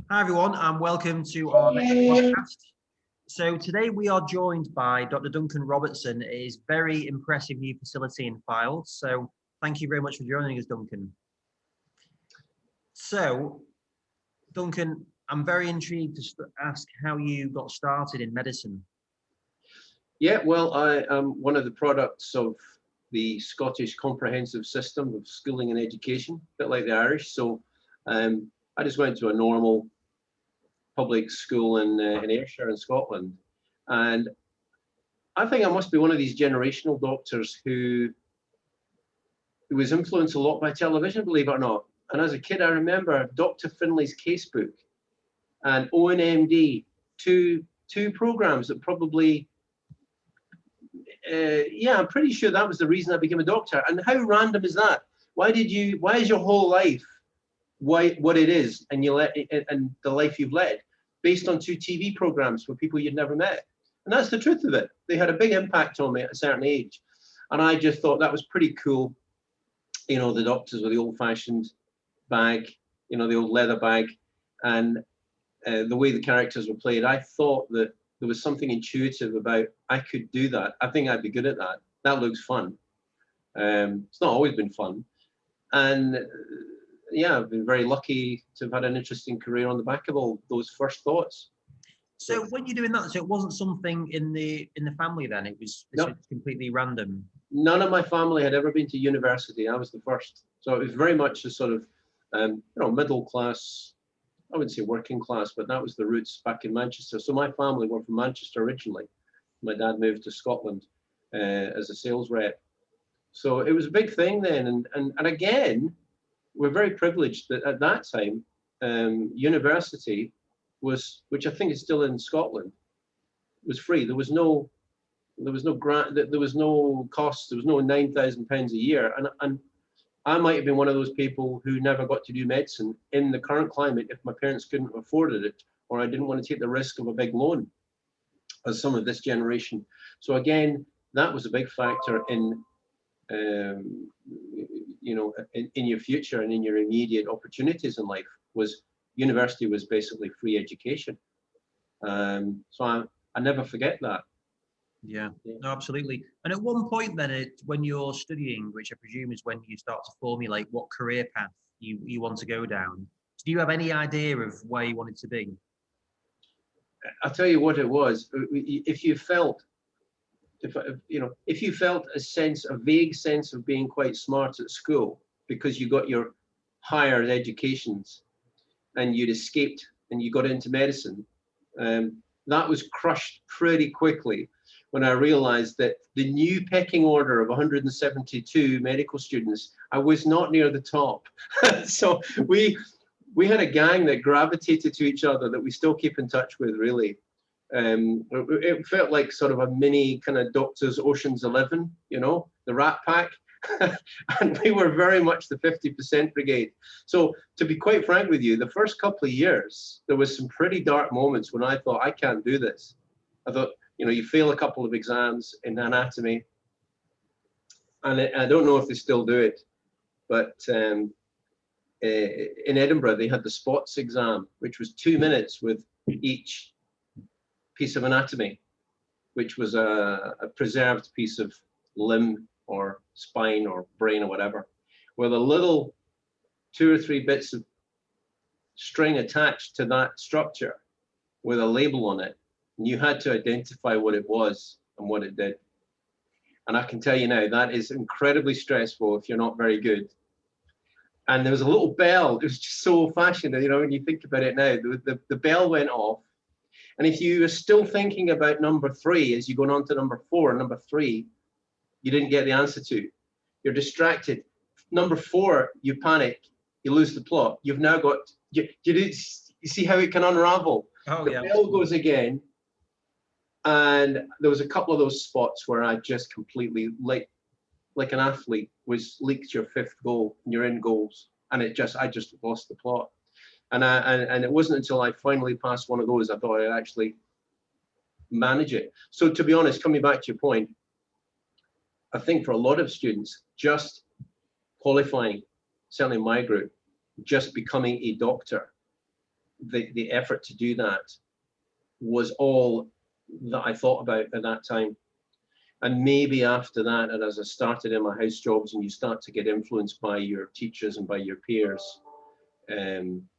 Hi everyone, and welcome to our next podcast. So today we are joined by Dr. Duncan Robertson at his very impressive new facility in Fylde. So thank you very much for joining us, Duncan. So, Duncan, I'm very intrigued to ask how you got started in medicine. Yeah, well, I am one of the products of the Scottish comprehensive system of schooling and education, a bit like the Irish. So I just went to a normal public school in Ayrshire in Scotland. And I think I must be one of these generational doctors who was influenced a lot by television, believe it or not. And as a kid, I remember Dr. Finlay's Casebook and ONMD, two programs that probably, yeah, I'm pretty sure that was the reason I became a doctor. And how random is that? Why is your whole life what it is, and the life you've led based on two TV programs with people you'd never met? And that's the truth of it. They had a big impact on me at a certain age. And I just thought that was pretty cool. You know, the doctors with the old-fashioned bag, you know, the old leather bag, and the way the characters were played. I thought that there was something intuitive about, I could do that. I think I'd be good at that. That looks fun. It's not always been fun. And yeah, I've been very lucky to have had an interesting career on the back of all those first thoughts. So when you're doing that, so it wasn't something in the family then? It was, this was completely random? None of my family had ever been to university. I was the first. So it was very much a sort of, you know, middle class, I wouldn't say working class, but that was the roots back in Manchester. So my family were from Manchester originally. My dad moved to Scotland as a sales rep. So it was a big thing then. And again, we're very privileged that at that time, university was, which I think is still in Scotland, was free. There was no grant, there was no cost, there was no £9,000 a year. And I might have been one of those people who never got to do medicine in the current climate if my parents couldn't have afforded it, or I didn't want to take the risk of a big loan, as some of this generation. So again, that was a big factor in, you know, in your future and in your immediate opportunities in life. Was university was basically free education. So I never forget that. Yeah, no, absolutely. And at one point then, when you're studying, which I presume is when you start to formulate what career path you want to go down, do you have any idea of where you wanted to be? I'll tell you what it was. If you felt, if you felt a vague sense of being quite smart at school because you got your higher educations and you'd escaped and you got into medicine, that was crushed pretty quickly when I realized that the new pecking order of 172 medical students, I was not near the top. So we had a gang that gravitated to each other that we still keep in touch with, really. It felt like sort of a mini kind of Doctor's Ocean's 11, you know, the Rat Pack. And we were very much the 50% brigade. So to be quite frank with you, the first couple of years, there was some pretty dark moments when I thought, I can't do this. I thought, you know, you fail a couple of exams in anatomy, and I don't know if they still do it, but in Edinburgh, they had the spots exam, which was 2 minutes with each piece of anatomy, which was a preserved piece of limb or spine or brain or whatever, with a little 2 or 3 bits of string attached to that structure with a label on it. And you had to identify what it was and what it did. And I can tell you now, that is incredibly stressful if you're not very good. And there was a little bell. It was just so old-fashioned, you know, when you think about it now, the bell went off. And if you were still thinking about number 3 as you're going on to number 4, number 3, you didn't get the answer to. You're distracted. Number 4, you panic, you lose the plot. You've now got, you see how it can unravel. Oh, the bell goes again. And there was a couple of those spots where I just completely, like an athlete, leaked your 5th goal and you're in goals. And I just lost the plot. And it wasn't until I finally passed one of those I thought I'd actually manage it. So to be honest, coming back to your point, I think for a lot of students, just qualifying, certainly in my group, just becoming a doctor the effort to do that was all that I thought about at that time. And maybe after that, and as I started in my house jobs, and you start to get influenced by your teachers and by your peers,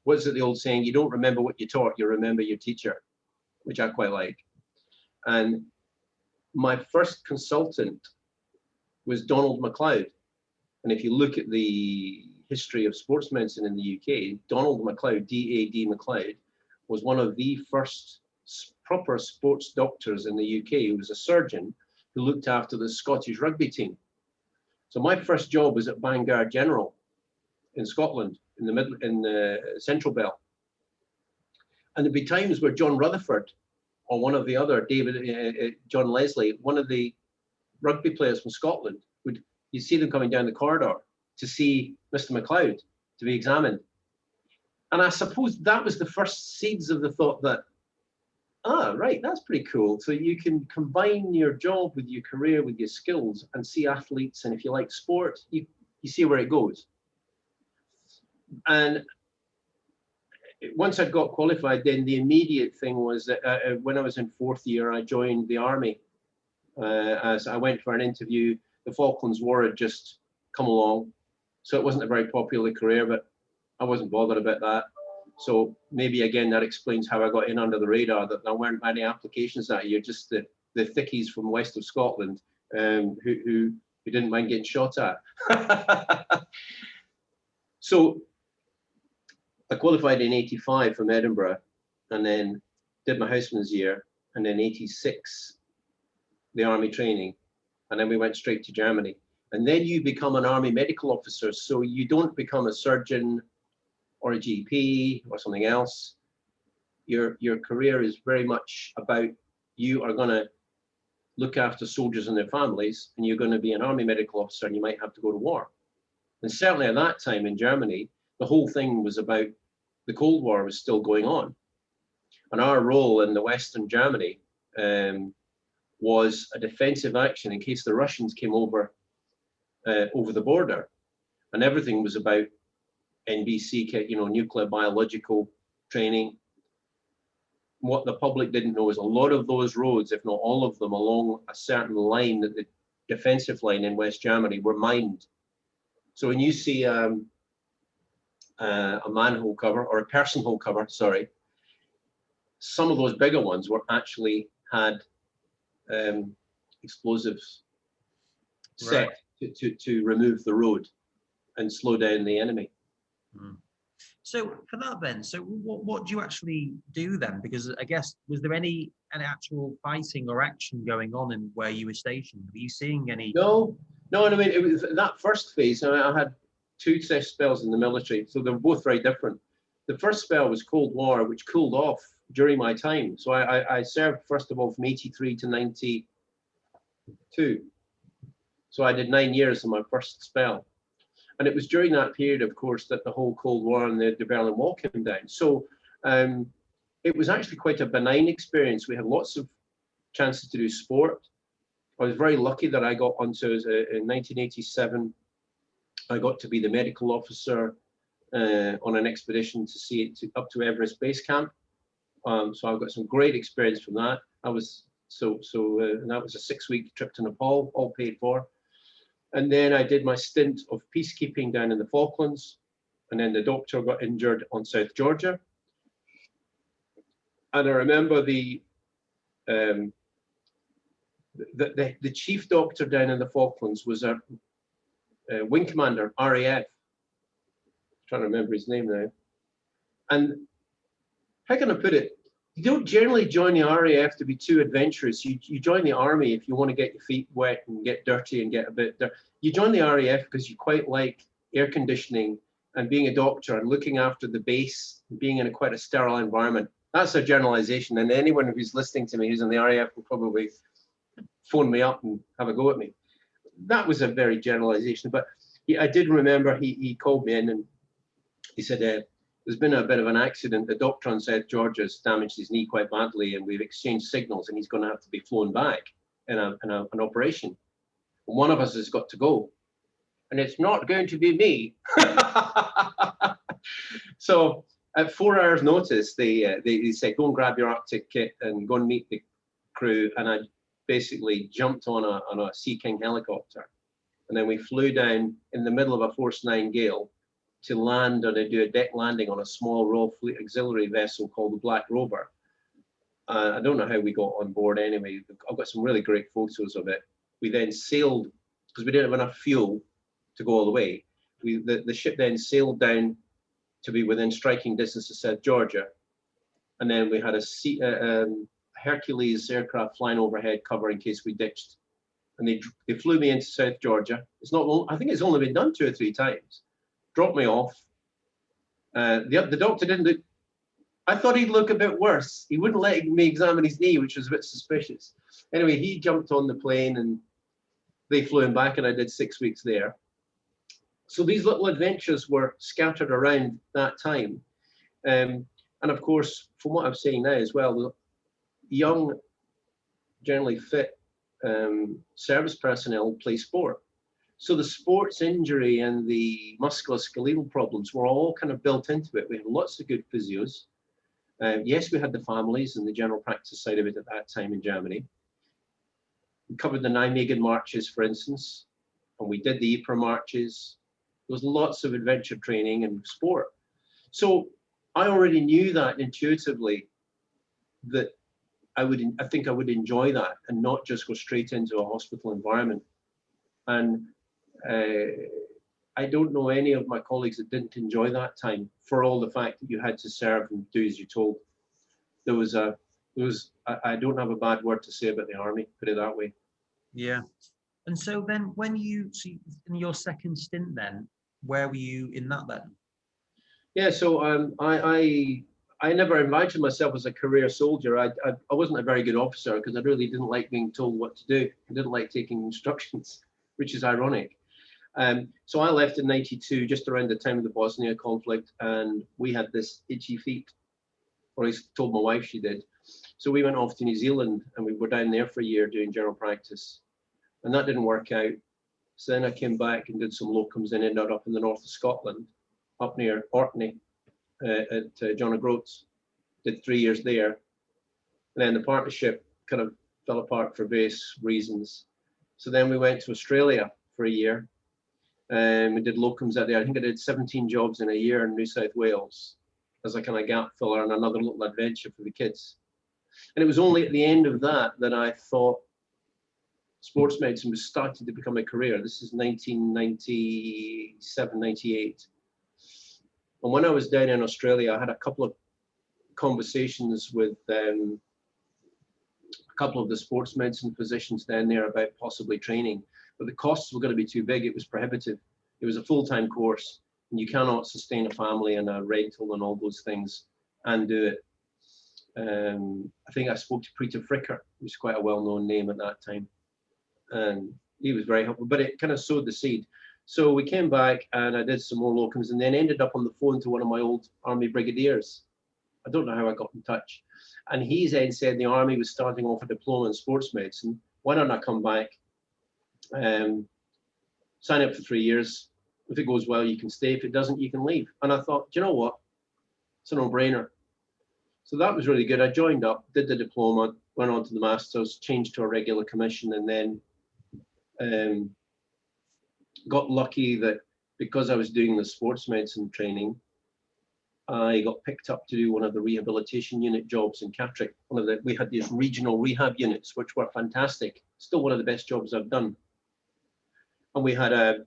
what's it the old saying? You don't remember what you taught, you remember your teacher, which I quite like. And my first consultant was Donald MacLeod. And if you look at the history of sports medicine in the UK, Donald MacLeod, D.A.D. MacLeod, was one of the first proper sports doctors in the UK. He was a surgeon who looked after the Scottish rugby team. So my first job was at Bangor General in Scotland, in the Central Belt. And there'd be times where John Rutherford or one of the other, John Leslie, one of the rugby players from Scotland, you'd see them coming down the corridor to see Mr. MacLeod to be examined. And I suppose that was the first seeds of the thought that, right, that's pretty cool. So you can combine your job with your career, with your skills, and see athletes. And if you like sport, you see where it goes. And once I got qualified, then the immediate thing was that when I was in fourth year, I joined the army. As I went for an interview, the Falklands War had just come along. So it wasn't a very popular career, but I wasn't bothered about that. So maybe again, that explains how I got in under the radar, that there weren't many applications that year, just the thickies from west of Scotland who didn't mind getting shot at. So I qualified in 85 from Edinburgh, and then did my houseman's year, and then 86, the army training. And then we went straight to Germany. And then you become an army medical officer. So you don't become a surgeon or a GP or something else. Your career is very much about, you are going to look after soldiers and their families, and you're going to be an army medical officer, and you might have to go to war. And certainly at that time in Germany, the whole thing was about, the Cold War was still going on. And our role in the Western Germany was a defensive action in case the Russians came over the border. And everything was about NBC, nuclear biological training. What the public didn't know is a lot of those roads, if not all of them, along a certain line, that the defensive line in West Germany, were mined. So when you see a manhole cover, or a person hole cover, sorry, some of those bigger ones were actually had explosives set to remove the road and slow down the enemy. Mm. So for that then, so what do you actually do then? Because I guess, was there any actual fighting or action going on in where you were stationed? Were you seeing any? No, I mean, it was that first phase. I had two spells in the military, so they're both very different. The first spell was Cold War, which cooled off during my time. So I served, first of all, from 83 to 92. So I did 9 years in my first spell. And it was during that period, of course, that the whole Cold War and the Berlin Wall came down. So it was actually quite a benign experience. We had lots of chances to do sport. I was very lucky that I got onto, in 1987, I got to be the medical officer on an expedition to see it up to Everest Base Camp. So I've got some great experience from that. And that was a 6-week trip to Nepal, all paid for. And then I did my stint of peacekeeping down in the Falklands. And then the doctor got injured on South Georgia. And I remember the chief doctor down in the Falklands was a wing commander, RAF. I'm trying to remember his name now. And how can I put it? You don't generally join the RAF to be too adventurous. You join the army if you want to get your feet wet and get dirty and get a bit dirty. You join the RAF because you quite like air conditioning and being a doctor and looking after the base and being in quite a sterile environment. That's a generalization. And anyone who's listening to me who's in the RAF will probably phone me up and have a go at me. That was a very generalization. But I did remember he called me in and he said, there's been a bit of an accident. The doctor on South Georgia's damaged his knee quite badly, and we've exchanged signals, and he's going to have to be flown back in an operation. And one of us has got to go, and it's not going to be me. So At 4 hours notice, they said, go and grab your Arctic kit and go and meet the crew. And I basically jumped on a Sea King helicopter. And then we flew down in the middle of a Force 9 gale to land or to do a deck landing on a small Royal Fleet auxiliary vessel called the Black Rover. I don't know how we got on board anyway. I've got some really great photos of it. We then sailed, because we didn't have enough fuel to go all the way. The ship then sailed down to be within striking distance of South Georgia. And then we had a Hercules aircraft flying overhead cover in case we ditched. And they flew me into South Georgia. It's not, I think it's only been done 2 or 3 times. Dropped me off. The doctor didn't look, I thought he'd look a bit worse. He wouldn't let me examine his knee, which was a bit suspicious. Anyway, he jumped on the plane and they flew him back, and I did 6 weeks there. So these little adventures were scattered around that time. And of course, from what I'm saying now as well, young, generally fit service personnel play sport. So the sports injury and the musculoskeletal problems were all kind of built into it. We had lots of good physios. Yes, we had the families and the general practice side of it at that time in Germany. We covered the Nijmegen marches, for instance, and we did the Ypres marches. There was lots of adventure training and sport. So I already knew that intuitively, that I think I would enjoy that and not just go straight into a hospital environment. And I don't know any of my colleagues that didn't enjoy that time, for all the fact that you had to serve and do as you told. I don't have a bad word to say about the army, put it that way. Yeah. And so then when in your second stint then, where were you in that then? Yeah, so I never imagined myself as a career soldier. I wasn't a very good officer because I really didn't like being told what to do. I didn't like taking instructions, which is ironic. So I left in '92, just around the time of the Bosnia conflict, and we had this itchy feet, or I told my wife she did. So we went off to New Zealand, and we were down there for a year doing general practice, and that didn't work out. So then I came back and did some locums and ended up in the north of Scotland, up near Orkney, at John O'Groats. Did 3 years there, and then the partnership kind of fell apart for various reasons. So then we went to Australia for a year, and we did locums out there. I think I did 17 jobs in a year in New South Wales as a kind of gap filler and another little adventure for the kids. And it was only at the end of that that I thought sports medicine was starting to become a career. This is 1997, 98. And when I was down in Australia, I had a couple of conversations with a couple of the sports medicine physicians down there about possibly training, but the costs were going to be too big. It was prohibitive. It was a full-time course, and you cannot sustain a family and a rental and all those things and do it. I think I spoke to Peter Fricker, who's quite a well-known name at that time, and he was very helpful, but it kind of sowed the seed. So we came back and I did some more locums, and then ended up on the phone to one of my old army brigadiers. I don't know how I got in touch. And he then said the army was starting off a diploma in sports medicine. Why don't I come back, sign up for 3 years. If it goes well, you can stay. If it doesn't, you can leave. And I thought, do you know what? It's a no-brainer. So that was really good. I joined up, did the diploma, went on to the masters, changed to a regular commission, and then got lucky that because I was doing the sports medicine training, I got picked up to do one of the rehabilitation unit jobs in Catterick. We had these regional rehab units, which were fantastic. Still one of the best jobs I've done. And we had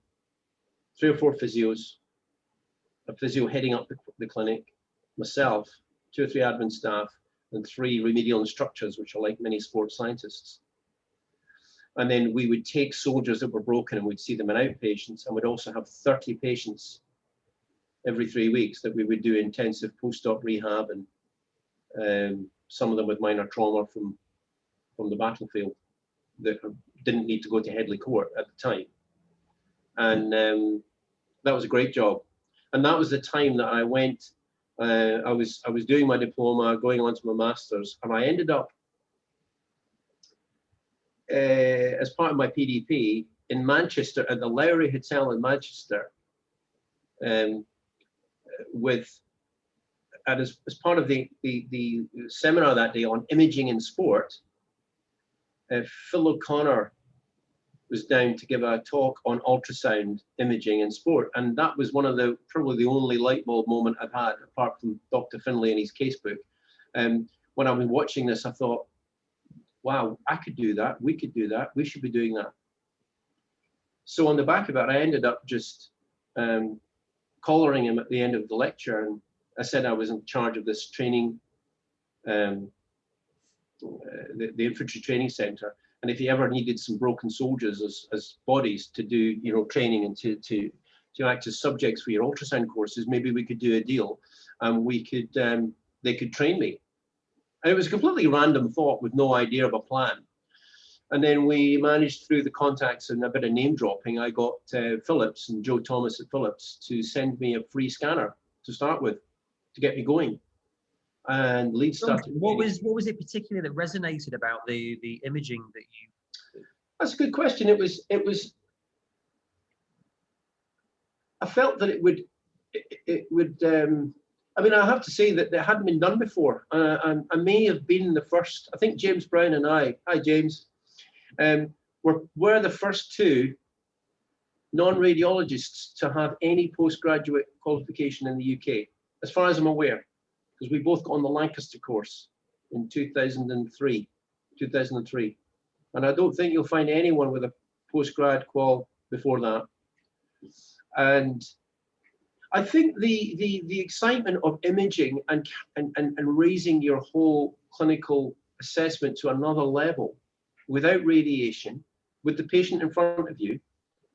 3 or 4 physios, a physio heading up the clinic, myself, 2 or 3 admin staff, and 3 remedial instructors, which are like many sports scientists. And then we would take soldiers that were broken and we'd see them in outpatients, and we'd also have 30 patients every 3 weeks that we would do intensive post-op rehab, and some of them with minor trauma from the battlefield that didn't need to go to Headley Court at the time. And that was a great job. And that was the time that I went, I was doing my diploma, going on to my master's, and I ended up as part of my PDP in Manchester at the Lowry Hotel in Manchester, with and as part of the seminar that day on imaging in sport, Phil O'Connor was down to give a talk on ultrasound imaging in sport, and that was one of the probably the only light bulb moment I've had, apart from Dr. Finlay and his casebook. When I was watching this, I thought, wow, I could do that. We could do that. We should be doing that. So on the back of it, I ended up just collaring him at the end of the lecture, and I said I was in charge of this training, the infantry training centre, and if he ever needed some broken soldiers as bodies to do, you know, training and to act as subjects for your ultrasound courses, maybe we could do a deal, and we could they could train me. And it was a completely random thought with no idea of a plan. And then we managed, through the contacts and a bit of name dropping, I got Philips and Joe Thomas at Philips to send me a free scanner to start with, to get me going. And Leeds started. What was it particularly that resonated about the imaging that you? That's a good question. It was. I felt that it would. I mean, I have to say that it hadn't been done before. I may have been the first. I think James Brown and I. Hi, James. We're the first two non-radiologists to have any postgraduate qualification in the UK, as far as I'm aware, because we both got on the Lancaster course in 2003, and I don't think you'll find anyone with a postgrad qual before that. And I think the excitement of imaging and raising your whole clinical assessment to another level, without radiation, with the patient in front of you,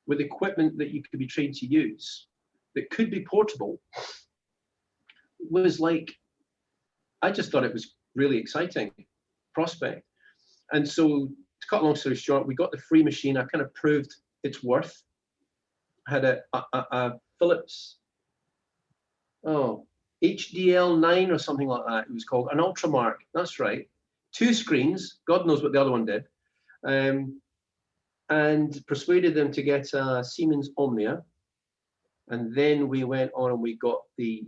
with equipment that you could be trained to use, that could be portable, was like, I just thought it was really exciting prospect. And so, to cut a long story short, we got the free machine. I kind of proved its worth. I had a Philips, HDL9 or something like that. It was called an Ultramark. That's right. 2 screens. God knows what the other one did. And persuaded them to get a Siemens Omnia. And then we went on and we got the,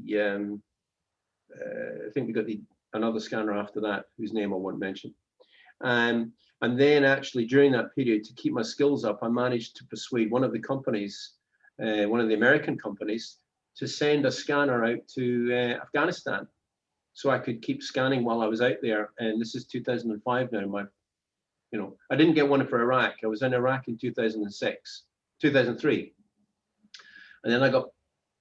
I think we got another scanner after that, whose name I won't mention. And then actually during that period, to keep my skills up, I managed to persuade one of the companies, one of the American companies, to send a scanner out to Afghanistan, so I could keep scanning while I was out there. And this is 2005 now. I didn't get one for Iraq. I was in Iraq in 2003. And then I got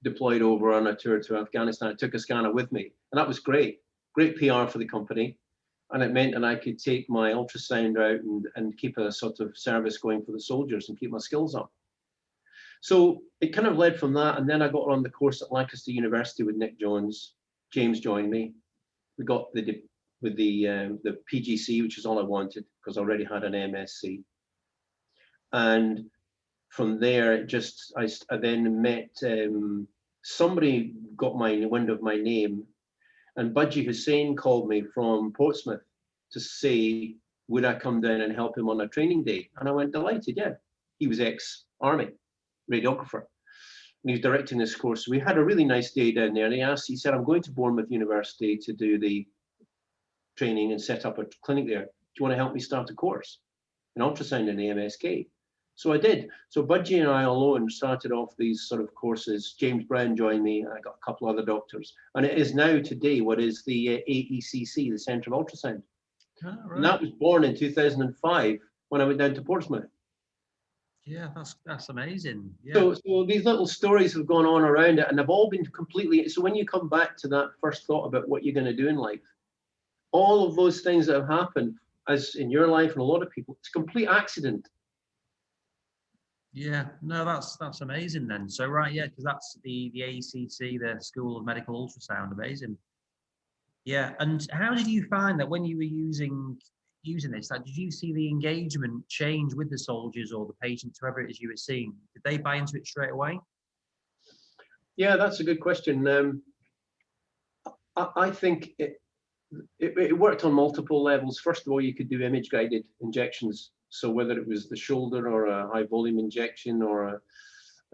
deployed over on a tour to Afghanistan. I took a scanner with me, and that was great. Great PR for the company. And it meant that I could take my ultrasound out and keep a sort of service going for the soldiers and keep my skills up. So it kind of led from that. And then I got on the course at Lancaster University with Nick Jones. James joined me. We got the PGC, which is all I wanted, because I already had an MSc. And from there, I then met somebody got my wind of my name, and Budgie Hussain called me from Portsmouth to say, would I come down and help him on a training day? And I went, delighted, yeah. He was ex-army radiographer, and he was directing this course. So we had a really nice day down there, and he said, I'm going to Bournemouth University to do the training and set up a clinic there. Do you want to help me start a course in ultrasound in the MSK? So I did. So Budgie and I alone started off these sort of courses. James Brown joined me, and I got a couple other doctors. And it is now today what is the AECC, the Centre of Ultrasound. Oh, right. And that was born in 2005 when I went down to Portsmouth. Yeah, that's amazing. Yeah. So these little stories have gone on around it, and they've all been completely. So when you come back to that first thought about what you're going to do in life, all of those things that have happened, as in your life and a lot of people, it's a complete accident. Yeah, no, that's amazing then. So right, yeah, because that's the AECC, the School of Medical Ultrasound, amazing. Yeah, and how did you find that when you were using this? Like, did you see the engagement change with the soldiers or the patients, whoever it is you were seeing? Did they buy into it straight away? Yeah, that's a good question. I think it worked on multiple levels. First of all, you could do image-guided injections. So whether it was the shoulder or a high volume injection or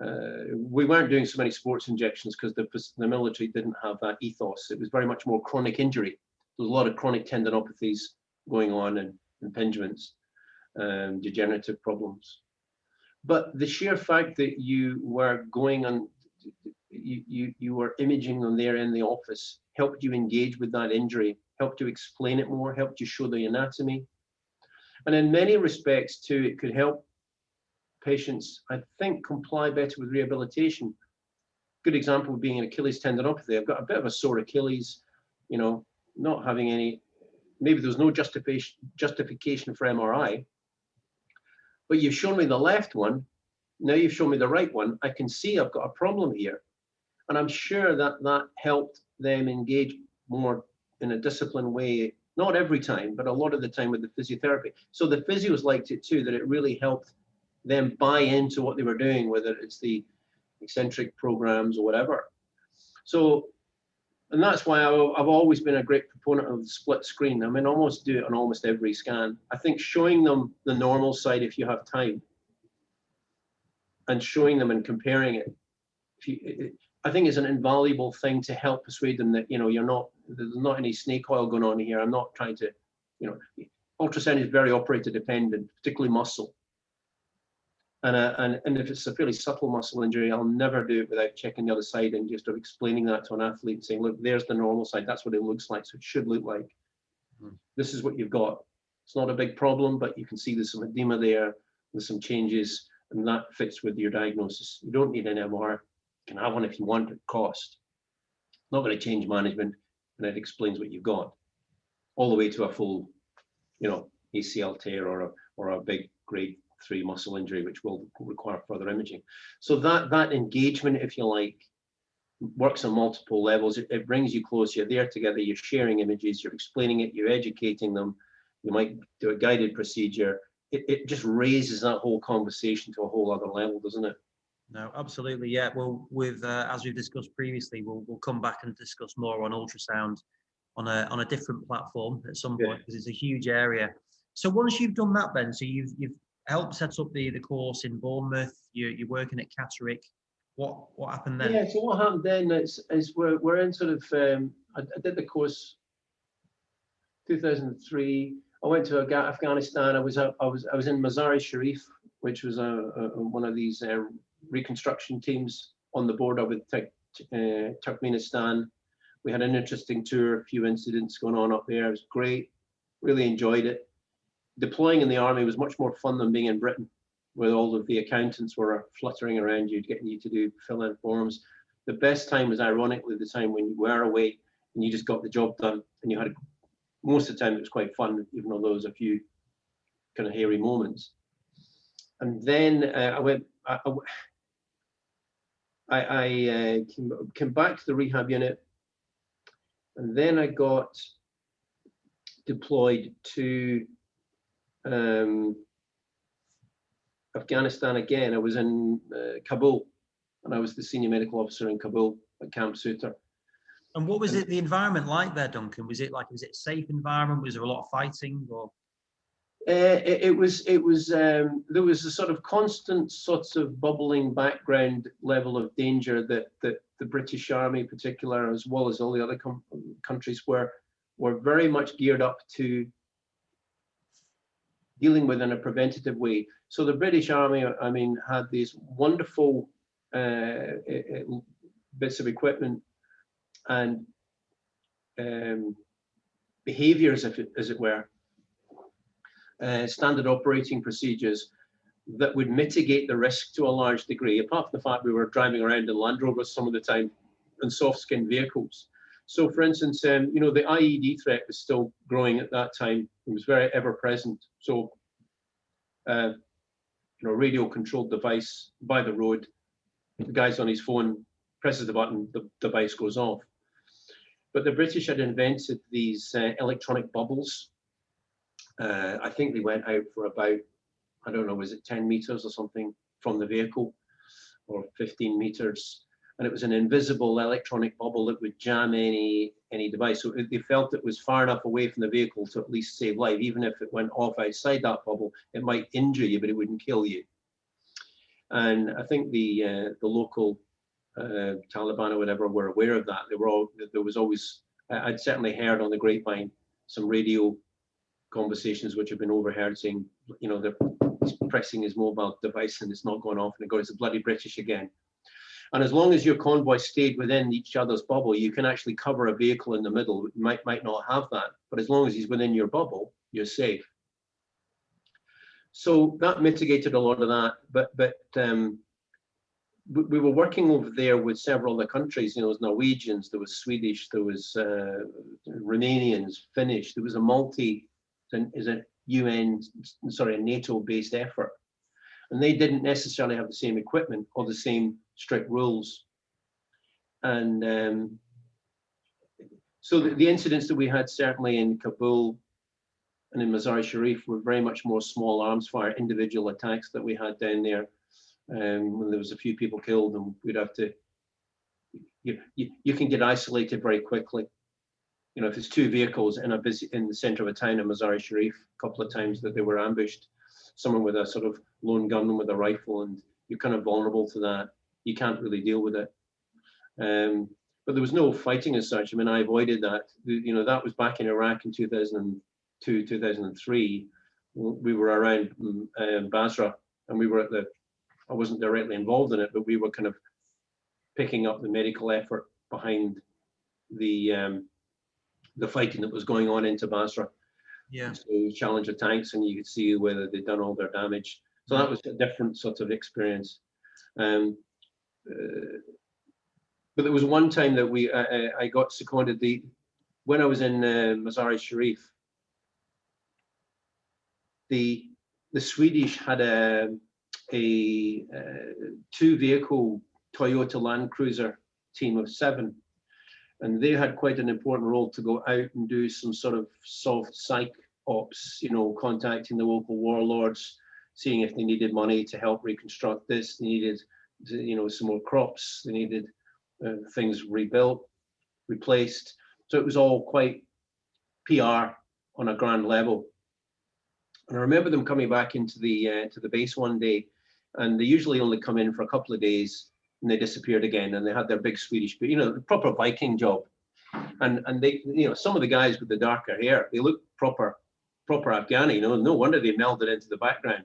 we weren't doing so many sports injections because the military didn't have that ethos. It was very much more chronic injury. There was a lot of chronic tendinopathies going on and impingements, degenerative problems. But the sheer fact that you were going on, you were imaging them there in the office, helped you engage with that injury, helped you explain it more, helped you show the anatomy. And in many respects too, it could help patients, I think, comply better with rehabilitation. Good example of being an Achilles tendinopathy. I've got a bit of a sore Achilles, you know, not having any, maybe there's no justification for MRI, but you've shown me the left one, now you've shown me the right one, I can see I've got a problem here. And I'm sure that that helped them engage more in a disciplined way, not every time, but a lot of the time with the physiotherapy. So the physios liked it too, that it really helped them buy into what they were doing, whether it's the eccentric programs or whatever. So, and that's why I've always been a great proponent of the split screen. I mean, almost do it on almost every scan. I think showing them the normal side if you have time, and showing them and comparing it, I think is an invaluable thing to help persuade them that, you know, there's not any snake oil going on here. I'm not trying to, you know, ultrasound is very operator dependent, particularly muscle. And if it's a fairly subtle muscle injury, I'll never do it without checking the other side and just explaining that to an athlete and saying, look, there's the normal side. That's what it looks like. So it should look like. This is what you've got. It's not a big problem, but you can see there's some edema there, there's some changes, and that fits with your diagnosis. You don't need an MR. You can have one if you want at cost. Not going to change management, and it explains what you've got, all the way to a full, you know, ACL tear or a big grade 3 muscle injury, which will require further imaging. So that engagement, if you like, works on multiple levels. It brings you close. You're there together. You're sharing images. You're explaining it. You're educating them. You might do a guided procedure. It just raises that whole conversation to a whole other level, doesn't it? No, absolutely. Yeah. Well, with as we've discussed previously, we'll come back and discuss more on ultrasound on a different platform at some point, because it's a huge area. So once you've done that, Ben, so you've helped set up the course in Bournemouth. You're working at Catterick. What happened then? Yeah. So what happened then is we're in sort of I did the course 2003. I went to Afghanistan. I was in Mazar-e-Sharif, which was one of these reconstruction teams on the border with Turkmenistan. We had an interesting tour, a few incidents going on up there. It was great, really enjoyed it. Deploying in the army was much more fun than being in Britain, where all of the accountants were fluttering around you, getting you to fill in forms. The best time was ironically the time when you were away and you just got the job done, and you had most of the time it was quite fun, even though there was a few kind of hairy moments. And then I came back to the rehab unit, and then I got deployed to Afghanistan again. I was in Kabul, and I was the senior medical officer in Kabul at Camp Suter. And what was the environment like there, Duncan? Was it a safe environment? Was there a lot of fighting, or? There was a sort of constant sorts of bubbling background level of danger that the British Army in particular, as well as all the other countries, were very much geared up to dealing with in a preventative way. So the British Army, I mean, had these wonderful bits of equipment and behaviors, as it were, standard operating procedures that would mitigate the risk to a large degree, apart from the fact we were driving around in Land Rovers some of the time and soft-skinned vehicles. So for instance, you know, the IED threat was still growing at that time. It was very ever present. So, you know, radio controlled device by the road, the guy's on his phone, presses the button, the device goes off. But the British had invented these electronic bubbles. I think they went out for about, I don't know, was it 10 meters or something from the vehicle, or 15 meters? And it was an invisible electronic bubble that would jam any device. So they felt it was far enough away from the vehicle to at least save life. Even if it went off outside that bubble, it might injure you, but it wouldn't kill you. And I think the local Taliban or whatever were aware of that. There was always, I'd certainly heard on the grapevine some radio conversations which have been overheard saying, you know, he's pressing his mobile device and it's not going off, and it goes, it's bloody British again. And as long as your convoy stayed within each other's bubble, you can actually cover a vehicle in the middle. You might not have that, but as long as he's within your bubble, you're safe. So that mitigated a lot of that. But we were working over there with several other countries. You know, there was Norwegians, there was Swedish, there was Romanians, Finnish. There was a NATO-based effort, and they didn't necessarily have the same equipment or the same strict rules. And so the incidents that we had certainly in Kabul and in Mazar-i-Sharif were very much more small arms fire, individual attacks that we had down there. When there was a few people killed, and we'd have to, you can get isolated very quickly. You know, if it's two vehicles in the center of a town in Mazar-i-Sharif, a couple of times that they were ambushed, someone with a sort of lone gunman with a rifle, and you're kind of vulnerable to that. You can't really deal with it. But there was no fighting as such. I mean, I avoided that. You know, that was back in Iraq in 2002, 2003. We were around Basra, and we were at I wasn't directly involved in it, but we were kind of picking up the medical effort behind the fighting that was going on into Basra. Yeah. So Challenger tanks, and you could see whether they'd done all their damage. So that was a different sort of experience. But there was one time that I got seconded when I was in Mazar-i-Sharif. The Swedish had a two-vehicle Toyota Land Cruiser team of 7, and they had quite an important role to go out and do some sort of soft psych ops, you know, contacting the local warlords, seeing if they needed money to help reconstruct this. They needed, you know, some more crops. They needed things rebuilt, replaced. So it was all quite PR on a grand level. And I remember them coming back into the base one day, and they usually only come in for a couple of days and they disappeared again. And they had their big Swedish, you know, the proper Viking job. And they, you know, some of the guys with the darker hair, they look proper Afghani. You know, no wonder they melded into the background.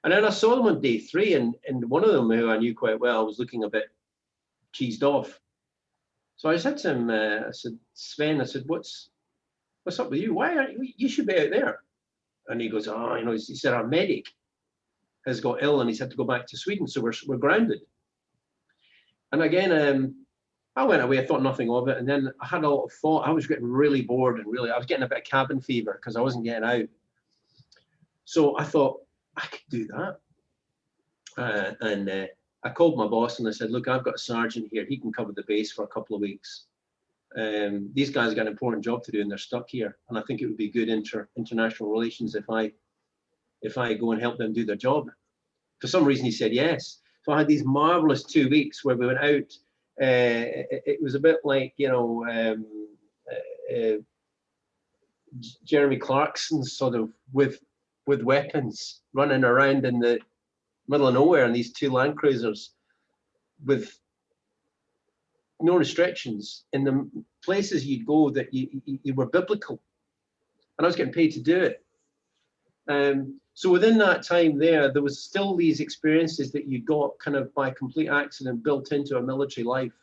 And then I saw them on day 3, and one of them, who I knew quite well, was looking a bit cheesed off. So I said to him, I said, Sven, I said, what's up with you? Why aren't you should be out there? And he goes, oh, you know, he said, our medic has got ill and he's had to go back to Sweden, so we're grounded. And again, I went away, I thought nothing of it, and then I had a lot of thought. I was getting really bored, and I was getting a bit of cabin fever because I wasn't getting out. So I thought, I could do that. And I called my boss and I said, look, I've got a sergeant here, he can cover the base for a couple of weeks. These guys got an important job to do and they're stuck here, and I think it would be good international relations if I go and help them do their job. For some reason he said yes. So I had these marvelous 2 weeks where we went out. It was a bit like, you know, Jeremy Clarkson sort of with weapons running around in the middle of nowhere in these 2 Land Cruisers with no restrictions in the places you'd go that you were biblical, and I was getting paid to do it. So within that time there was still these experiences that you got kind of by complete accident built into a military life,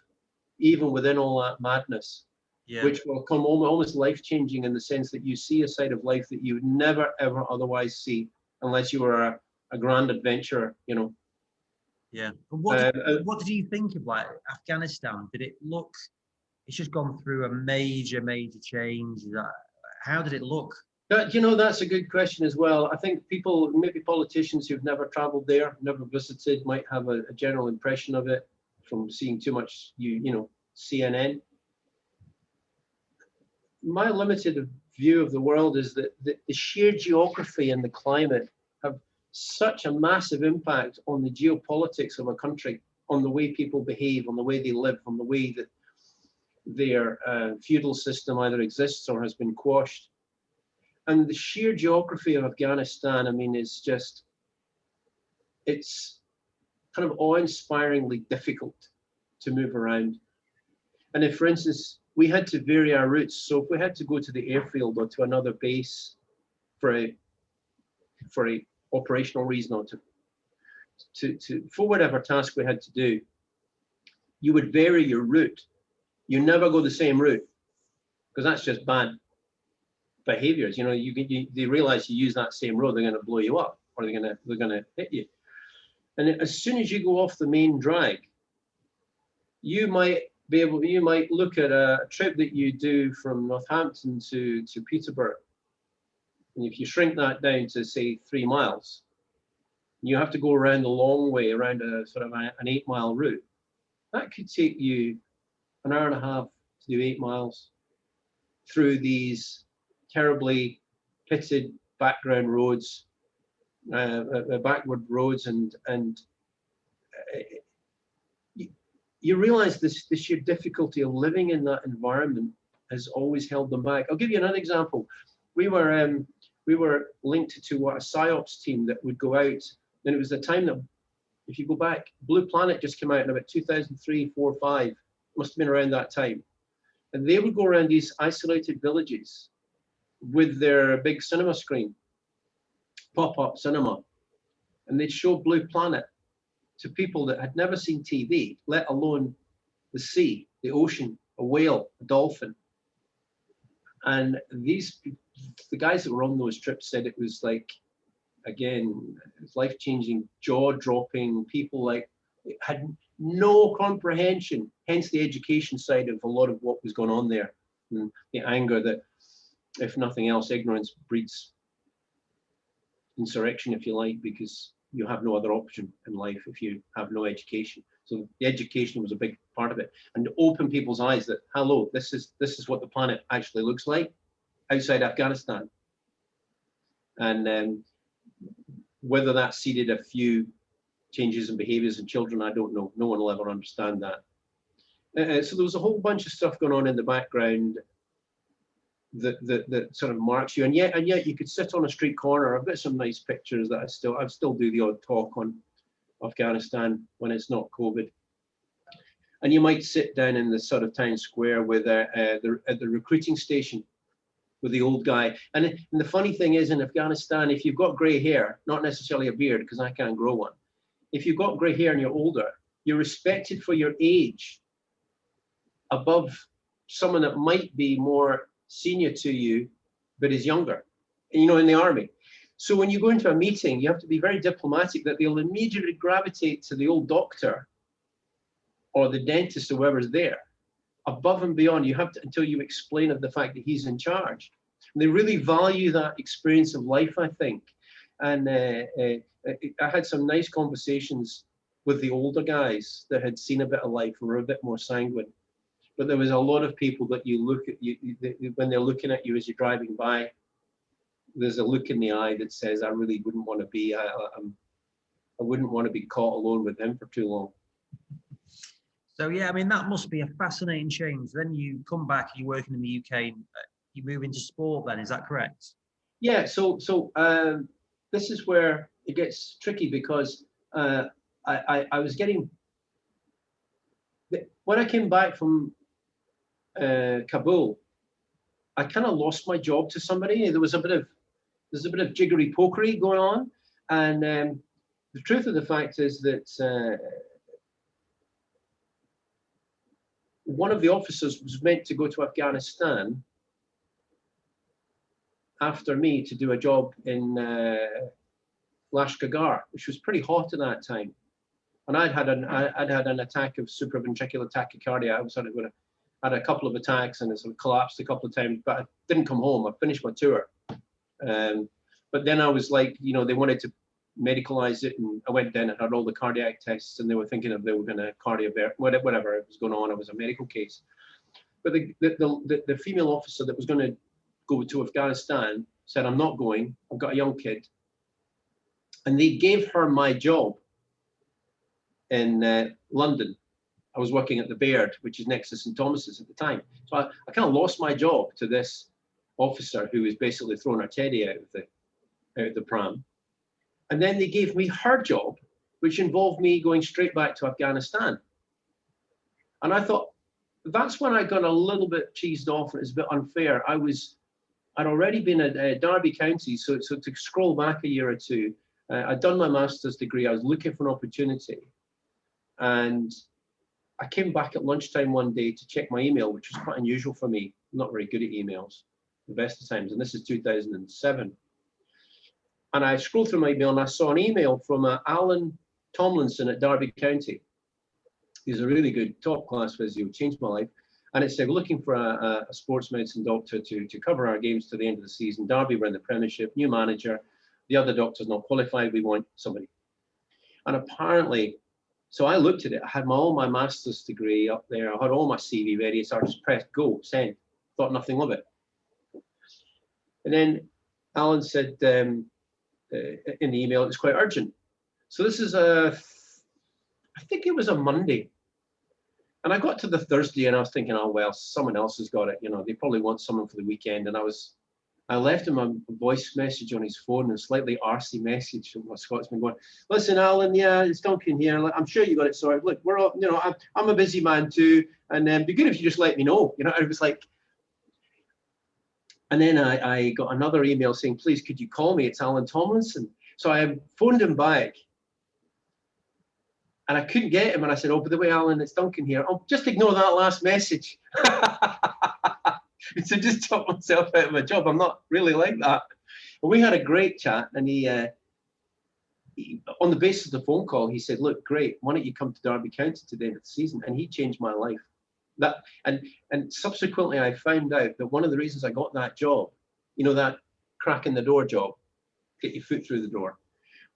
even within all that madness, which will come almost life-changing in the sense that you see a side of life that you would never, ever otherwise see unless you were a grand adventurer, you know. Yeah. What did you think of like Afghanistan? Did it look? It's just gone through a major change. How did it look? You know, that's a good question as well. I think people, maybe politicians who've never traveled there, never visited, might have a general impression of it from seeing too much, you know, CNN. My limited view of the world is that the sheer geography and the climate have such a massive impact on the geopolitics of a country, on the way people behave, on the way they live, on the way that their feudal system either exists or has been quashed. And the sheer geography of Afghanistan, I mean, is just, it's kind of awe-inspiringly difficult to move around. And if, for instance, we had to vary our routes, so if we had to go to the airfield or to another base for a operational reason, or for whatever task we had to do, you would vary your route. You never go the same route, because that's just bad behaviors. You know, they realize you use that same road, they're going to blow you up, or they're going to hit you. And as soon as you go off the main drag, you might look at a trip that you do from Northampton to Peterborough, and if you shrink that down to, say, 3 miles, you have to go around the long way, around a sort of an 8-mile route. That could take you an hour and a half to do 8 miles through these terribly pitted background roads, backward roads, and you realize the sheer difficulty of living in that environment has always held them back. I'll give you another example. We were linked to a PSYOPs team that would go out, and it was the time that, if you go back, Blue Planet just came out in about 2003, 4, 5, must have been around that time. And they would go around these isolated villages with their big cinema screen, pop-up cinema, and they'd show Blue Planet to people that had never seen TV, let alone the sea, the ocean, a whale, a dolphin. And the guys that were on those trips said it was like, again, it's life-changing, jaw-dropping. People like had no comprehension, hence the education side of a lot of what was going on there, and the anger that, if nothing else, ignorance breeds insurrection, if you like, because you have no other option in life if you have no education. So the education was a big part of it, and to open people's eyes that, hello, this is what the planet actually looks like outside Afghanistan. And whether that seeded a few changes in behaviors in children, I don't know. No one will ever understand that. So there was a whole bunch of stuff going on in the background that sort of marks you, and yet you could sit on a street corner. I've got some nice pictures that I still do the odd talk on Afghanistan when it's not COVID. And you might sit down in the sort of town square with at the recruiting station with the old guy. And the funny thing is, in Afghanistan, if you've got grey hair, not necessarily a beard, because I can't grow one, if you've got grey hair and you're older, you're respected for your age above someone that might be more senior to you, but is younger, you know, in the army. So when you go into a meeting, you have to be very diplomatic, that they'll immediately gravitate to the old doctor or the dentist or whoever's there. Above and beyond, you have to, until you explain of the fact that he's in charge. And they really value that experience of life, I think. And I had some nice conversations with the older guys that had seen a bit of life and were a bit more sanguine. But there was a lot of people that you look at, when they're looking at you as you're driving by, there's a look in the eye that says, I really wouldn't want to be, I wouldn't want to be caught alone with him for too long. So yeah, I mean, that must be a fascinating change. Then you come back, you're working in the UK, and you move into sport then, is that correct? Yeah, so this is where it gets tricky, because I was getting, when I came back from Kabul, I kind of lost my job to somebody. There's a bit of jiggery pokery going on, and the truth of the fact is that one of the officers was meant to go to Afghanistan after me to do a job in Lashkar, which was pretty hot at that time. And I'd had an attack of supraventricular tachycardia. I was sort of had a couple of attacks and it sort of collapsed a couple of times, but I didn't come home. I finished my tour. But then I was like, you know, they wanted to medicalize it, and I went down and had all the cardiac tests, and they were thinking of they were going to whatever it was going on. It was a medical case. But the female officer that was going to go to Afghanistan said, I'm not going. I've got a young kid. And they gave her my job in London. I was working at the Baird, which is next to St Thomas's at the time. So I kind of lost my job to this officer who was basically throwing her teddy out of the pram. And then they gave me her job which involved me going straight back to Afghanistan. And I thought, that's when I got a little bit cheesed off, and it was a bit unfair. I'd already been at Derby County, so to scroll back a year or two, I'd done my master's degree. I was looking for an opportunity, and I came back at lunchtime one day to check my email, which was quite unusual for me. I'm not very good at emails the best of times, and this is 2007. And I scrolled through my email, and I saw an email from Alan Tomlinson at Derby County. He's a really good top-class physio, changed my life. And it said, looking for a sports medicine doctor to cover our games to the end of the season. Derby were in the Premiership, new manager. The other doctor's not qualified. We want somebody. And apparently, so I looked at it. I had all my master's degree up there. I had all my CV ready. So I just pressed go, send. Thought nothing of it. And then Alan said in the email, it's quite urgent. So this is I think it was a Monday. And I got to the Thursday and I was thinking, oh, well, someone else has got it. You know, they probably want someone for the weekend. And I left him a voice message on his phone, and a slightly arsey message from a Scotsman going, listen, Alan, yeah, it's Duncan here. I'm sure you got it sorted. Look, we're all, you know, I'm a busy man too. And it'd be good if you just let me know. You know, it was like, and then I got another email saying, please, could you call me? It's Alan Tomlinson. So I phoned him back. And I couldn't get him, and I said, oh, by the way, Alan, it's Duncan here. Oh, just ignore that last message. So just took myself out of a job. I'm not really like that. But we had a great chat, and he, on the basis of the phone call, he said, look, great, why don't you come to Derby County to the end of the season? And he changed my life. And subsequently, I found out that one of the reasons I got that job, you know, that crack in the door job, get your foot through the door,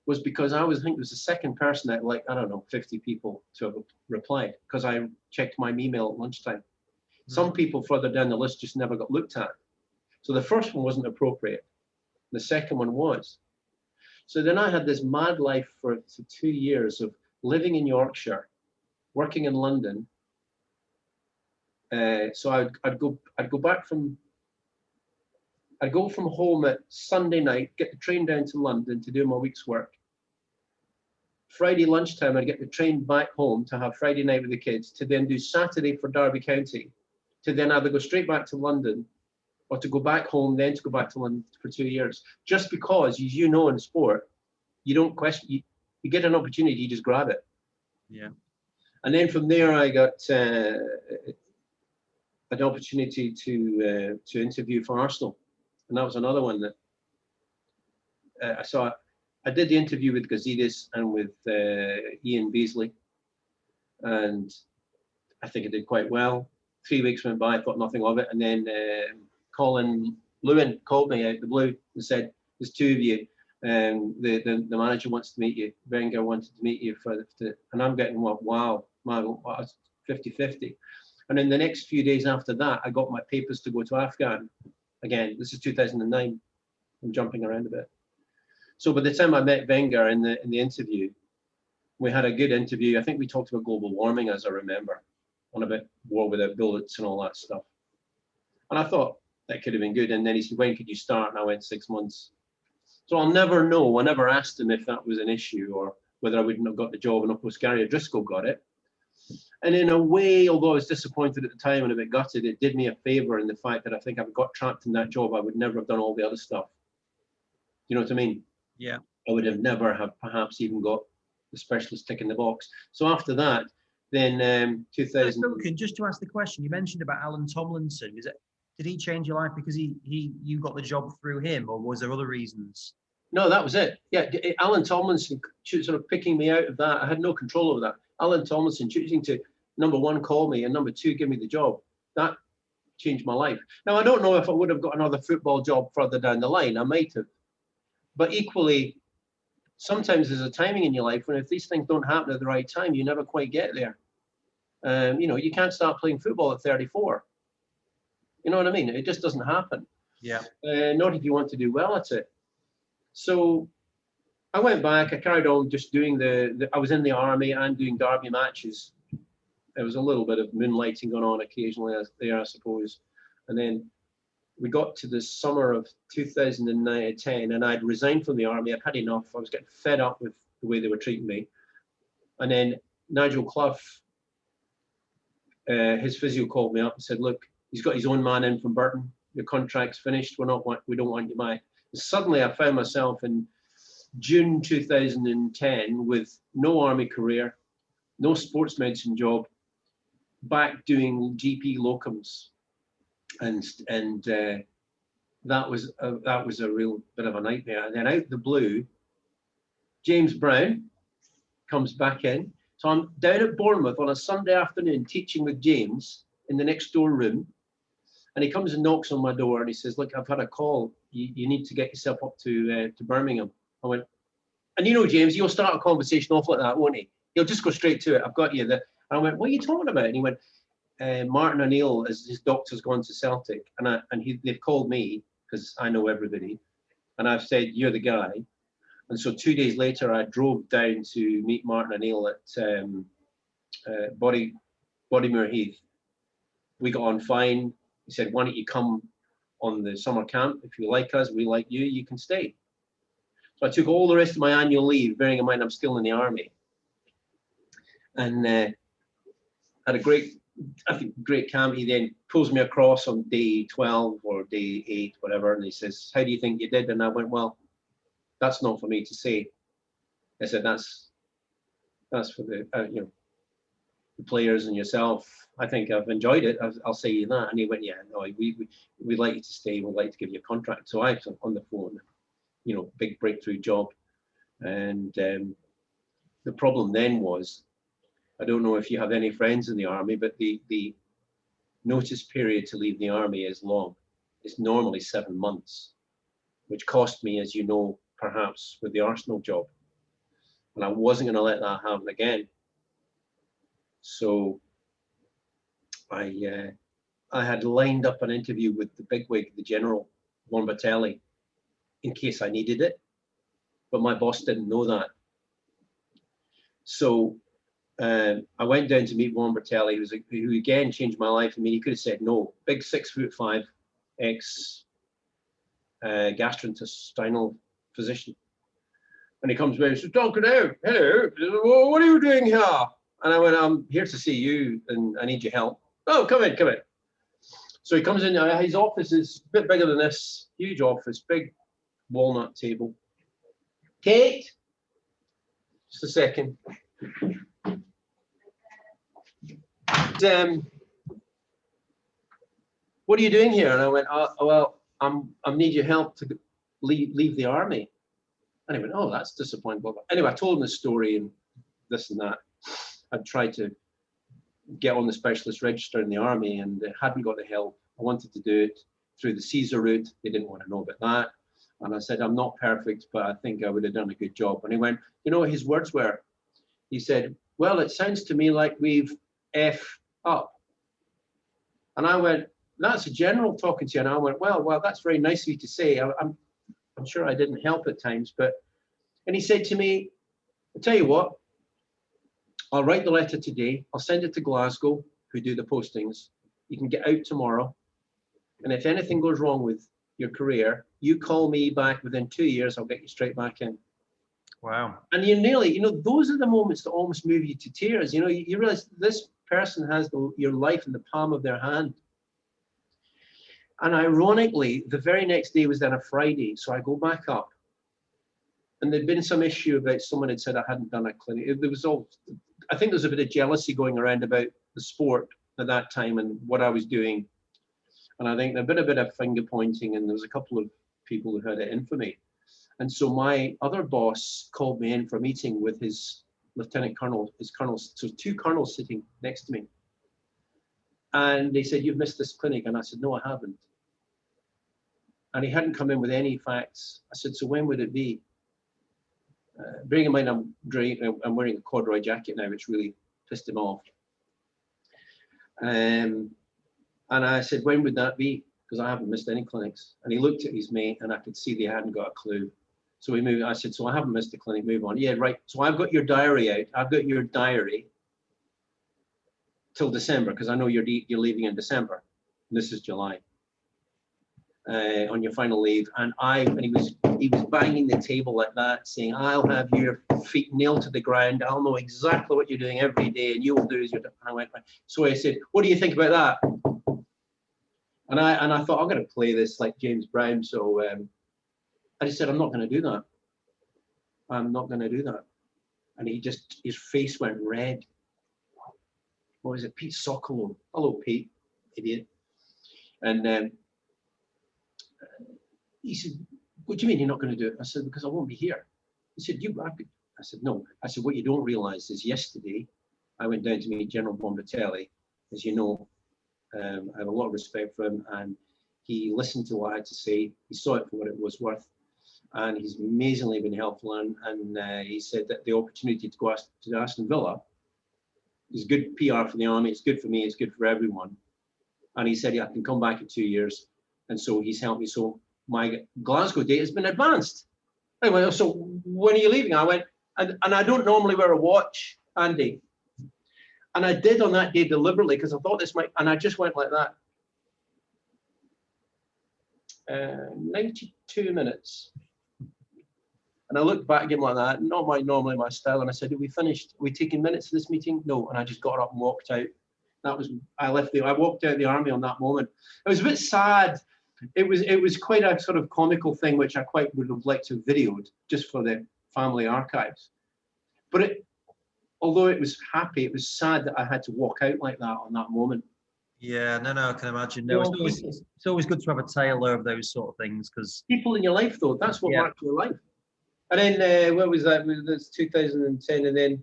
was because I think it was the second person out of, like, I don't know, 50 people to have replied, because I checked my email at lunchtime. Some people further down the list just never got looked at. So the first one wasn't appropriate. The second one was. So then I had this mad life for 2 years of living in Yorkshire, working in London. So I'd go from home at Sunday night, get the train down to London to do my week's work. Friday lunchtime, I'd get the train back home to have Friday night with the kids, to then do Saturday for Derby County, to then either go straight back to London or to go back home, then to go back to London for 2 years. Just because, as you know, in sport, you don't question, you get an opportunity, you just grab it. Yeah. And then from there, I got an opportunity to interview for Arsenal. And that was another one that I saw. I did the interview with Gazidis and with Ian Beasley, and I think I did quite well. 3 weeks went by, I thought nothing of it, and then Colin Lewin called me out of the blue and said, there's two of you, the manager wants to meet you, Wenger wanted to meet you, and I'm getting, wow, 50-50. And in the next few days after that, I got my papers to go to Afghan. Again, this is 2009. I'm jumping around a bit. So by the time I met Wenger in the interview, we had a good interview. I think we talked about global warming, as I remember, on a bit war without bullets and all that stuff. And I thought that could have been good. And then he said, when could you start? And I went 6 months. So I'll never know. I never asked him if that was an issue or whether I wouldn't have got the job, and of course Gary O'Driscoll got it. And in a way, although I was disappointed at the time and a bit gutted, it did me a favour in the fact that I think if I got trapped in that job, I would never have done all the other stuff. You know what I mean? Yeah. I would have never have perhaps even got the specialist tick in the box. So after that, then 2000. Duncan, just to ask the question, you mentioned about Alan Tomlinson. Did he change your life because you got the job through him, or was there other reasons? No, that was it. Yeah, Alan Tomlinson sort of picking me out of that. I had no control over that. Alan Tomlinson choosing to, number one, call me, and number two, give me the job. That changed my life. Now, I don't know if I would have got another football job further down the line. I might have. But equally, sometimes there's a timing in your life when if these things don't happen at the right time, you never quite get there. You know, you can't start playing football at 34. You know what I mean? It just doesn't happen. Yeah. Not if you want to do well at it. So I went back. I carried on just doing I was in the army and doing derby matches. There was a little bit of moonlighting going on occasionally there, I suppose. And then we got to the summer of 2010, and I'd resigned from the army. I'd had enough. I was getting fed up with the way they were treating me. And then Nigel Clough, his physio called me up and said, look, he's got his own man in from Burton. Your contract's finished. We don't want you back. And suddenly I found myself in June 2010 with no army career, no sports medicine job, back doing GP locums. And that was a real bit of a nightmare. And then out of the blue, James Brown comes back in. So I'm down at Bournemouth on a Sunday afternoon teaching with James in the next door room. And he comes and knocks on my door and he says, look, I've had a call. You need to get yourself up to Birmingham. I went, and you know, James, he'll start a conversation off like that, won't he? He'll just go straight to it. I've got you there. And I went, what are you talking about? And he went, Martin O'Neill, his doctor's gone to Celtic. They've called me because I know everybody. And I've said, you're the guy. And so 2 days later, I drove down to meet Martin O'Neill at Bodymere Heath. We got on fine. He said, why don't you come on the summer camp? If you like us, we like you, you can stay. So I took all the rest of my annual leave, bearing in mind I'm still in the army. And had a great camp. He then pulls me across on day 12 or day 8, whatever. And he says, how do you think you did? And I went, well, that's not for me to say. I said, that's for the, the players and yourself. I think I've enjoyed it. I'll say you that. And he went, yeah, no, we'd like you to stay. We'd like to give you a contract. So I was on the phone, big breakthrough job. And the problem then was, I don't know if you have any friends in the army, but the notice period to leave the army is long. It's normally 7 months, which cost me, as you know, perhaps with the Arsenal job. And I wasn't going to let that happen again. So I had lined up an interview with the bigwig, the General Von Batelli, in case I needed it, but my boss didn't know that. So I went down to meet Von Batelli, who again changed my life. I mean, he could have said no. Big 6'5", gastrointestinal physician. And he comes by and says, Duncan, hello, what are you doing here? And I went, I'm here to see you and I need your help. Oh, come in. So he comes in, his office is a bit bigger than this, huge office, big walnut table. Kate, just a second. What are you doing here? And I went, well, I need your help to leave the army. And he went, oh, that's disappointing. Anyway, I told him the story and this and that. I'd tried to get on the specialist register in the army and hadn't got the help. I wanted to do it through the Caesar route. They didn't want to know about that. And I said, I'm not perfect, but I think I would have done a good job. And he went, his words were, he said, well, it sounds to me like we've F up. And I went, that's a general talking to you. And I went, well, that's very nice of you to say. I'm sure I didn't help at times, and he said to me, I'll tell you what, I'll write the letter today. I'll send it to Glasgow, who do the postings. You can get out tomorrow. And if anything goes wrong with your career, you call me back within 2 years, I'll get you straight back in. Wow. And you nearly, those are the moments that almost move you to tears. You realize this person has your life in the palm of their hand. And ironically, the very next day was then a Friday. So I go back up. And there'd been some issue about someone had said I hadn't done a clinic. I think there's a bit of jealousy going around about the sport at that time and what I was doing. And I think a bit of finger pointing, and there was a couple of people who had it in for me. And so my other boss called me in for a meeting with his lieutenant colonel, his colonels, so 2 colonels sitting next to me. And they said, you've missed this clinic. And I said, no, I haven't. And he hadn't come in with any facts. I said, so when would it be? Bearing in mind I'm wearing a corduroy jacket now, which really pissed him off. And I said, when would that be? Because I haven't missed any clinics. And he looked at his mate and I could see they hadn't got a clue. So we moved. I said, so I haven't missed a clinic, move on. Yeah, right. So I've got your diary out. I've got your diary till December, because I know you're leaving in December. And this is July. On your final leave. And he was he was banging the table like that, saying, I'll have your feet nailed to the ground. I'll know exactly what you're doing every day, and you'll do as you're doing. And I went, so I said, what do you think about that? And I thought, I'm going to play this like James Brown. So I just said, I'm not going to do that. I'm not going to do that. And his face went red. What was it? Pete Sokolow. Hello, Pete, idiot. And he said, what do you mean you're not going to do it? I said, because I won't be here. He said, I said, no. I said, what you don't realize is yesterday, I went down to meet General Bombatelli. As you know, I have a lot of respect for him, and he listened to what I had to say. He saw it for what it was worth, and he's amazingly been helpful. And he said that the opportunity to go to Aston Villa is good PR for the army. It's good for me. It's good for everyone. And he said, yeah, I can come back in 2 years. And so he's helped me. So my Glasgow date has been advanced. I went, so when are you leaving? I went, and I don't normally wear a watch, Andy. And I did on that day deliberately because I thought this might, and I just went like that. 92 minutes. And I looked back at him like that, not normally my style. And I said, are we finished? Are we taking minutes for this meeting? No. And I just got up and walked out. That was, I walked out of the army on that moment. It was a bit sad. It was quite a sort of comical thing, which I quite would have liked to have videoed just for the family archives. But although it was happy, it was sad that I had to walk out like that on that moment. Yeah, no, I can imagine. No, it's always good to have a tale of those sort of things, because people in your life, though, that's what marked your life. And then what was that? That's 2010, and then.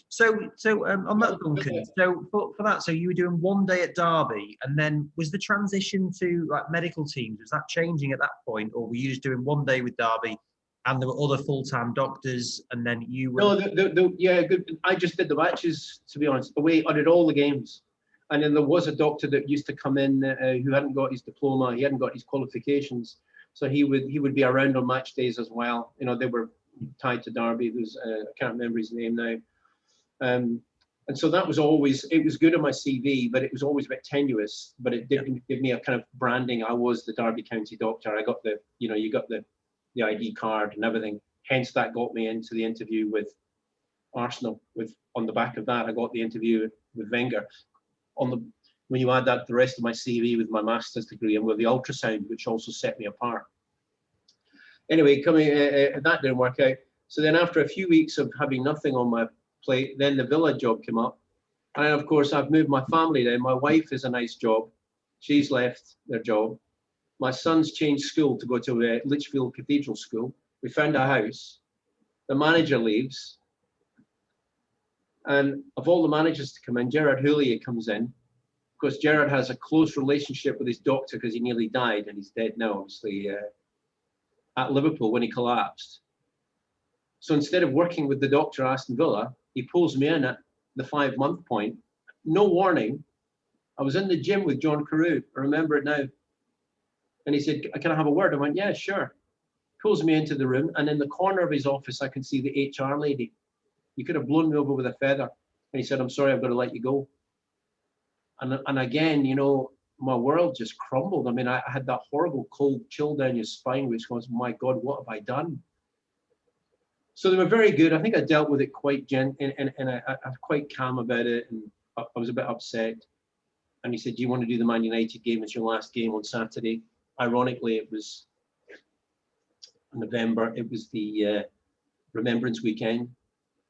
So on that, Duncan. So for that, so you were doing one day at Derby, and then was the transition to like medical teams? Was that changing at that point, or were you just doing one day with Derby, and there were other full-time doctors, and then you were? No, yeah, good. I just did the matches, to be honest. I did all the games, and then there was a doctor that used to come in who hadn't got his diploma, he hadn't got his qualifications, so he would be around on match days as well. You know, they were tied to Derby. There's I can't remember his name now. And so that was always, it was good on my CV, but it was always a bit tenuous, but it did give me a kind of branding. I was the Derby County doctor. I got the, you got the ID card and everything. Hence that got me into the interview with Arsenal. On the back of that, I got the interview with Wenger. When you add that to the rest of my CV with my master's degree and with the ultrasound, which also set me apart. Anyway, that didn't work out. So then after a few weeks of having nothing on my plate, then the Villa job came up, and of course I've moved my family then. My wife has a nice job, she's left their job. My son's changed school to go to Lichfield Cathedral School. We found a house. The manager leaves, and of all the managers to come in, Gerard Houllier comes in. Of course, Gerard has a close relationship with his doctor because he nearly died, and he's dead now, obviously, at Liverpool when he collapsed. So instead of working with the doctor at Aston Villa, he pulls me in at the 5-month point. No warning. I was in the gym with John Carew. I remember it now. And he said, can I have a word? I went, yeah, sure. Pulls me into the room, and in the corner of his office, I can see the HR lady. You could have blown me over with a feather. And he said, I'm sorry, I've got to let you go. And again, my world just crumbled. I mean, I had that horrible cold chill down your spine, which was, my God, what have I done? So they were very good. I think I dealt with it quite and I was quite calm about it, and I was a bit upset. And he said, do you want to do the Man United game? It's your last game on Saturday. Ironically, it was November. It was the Remembrance Weekend.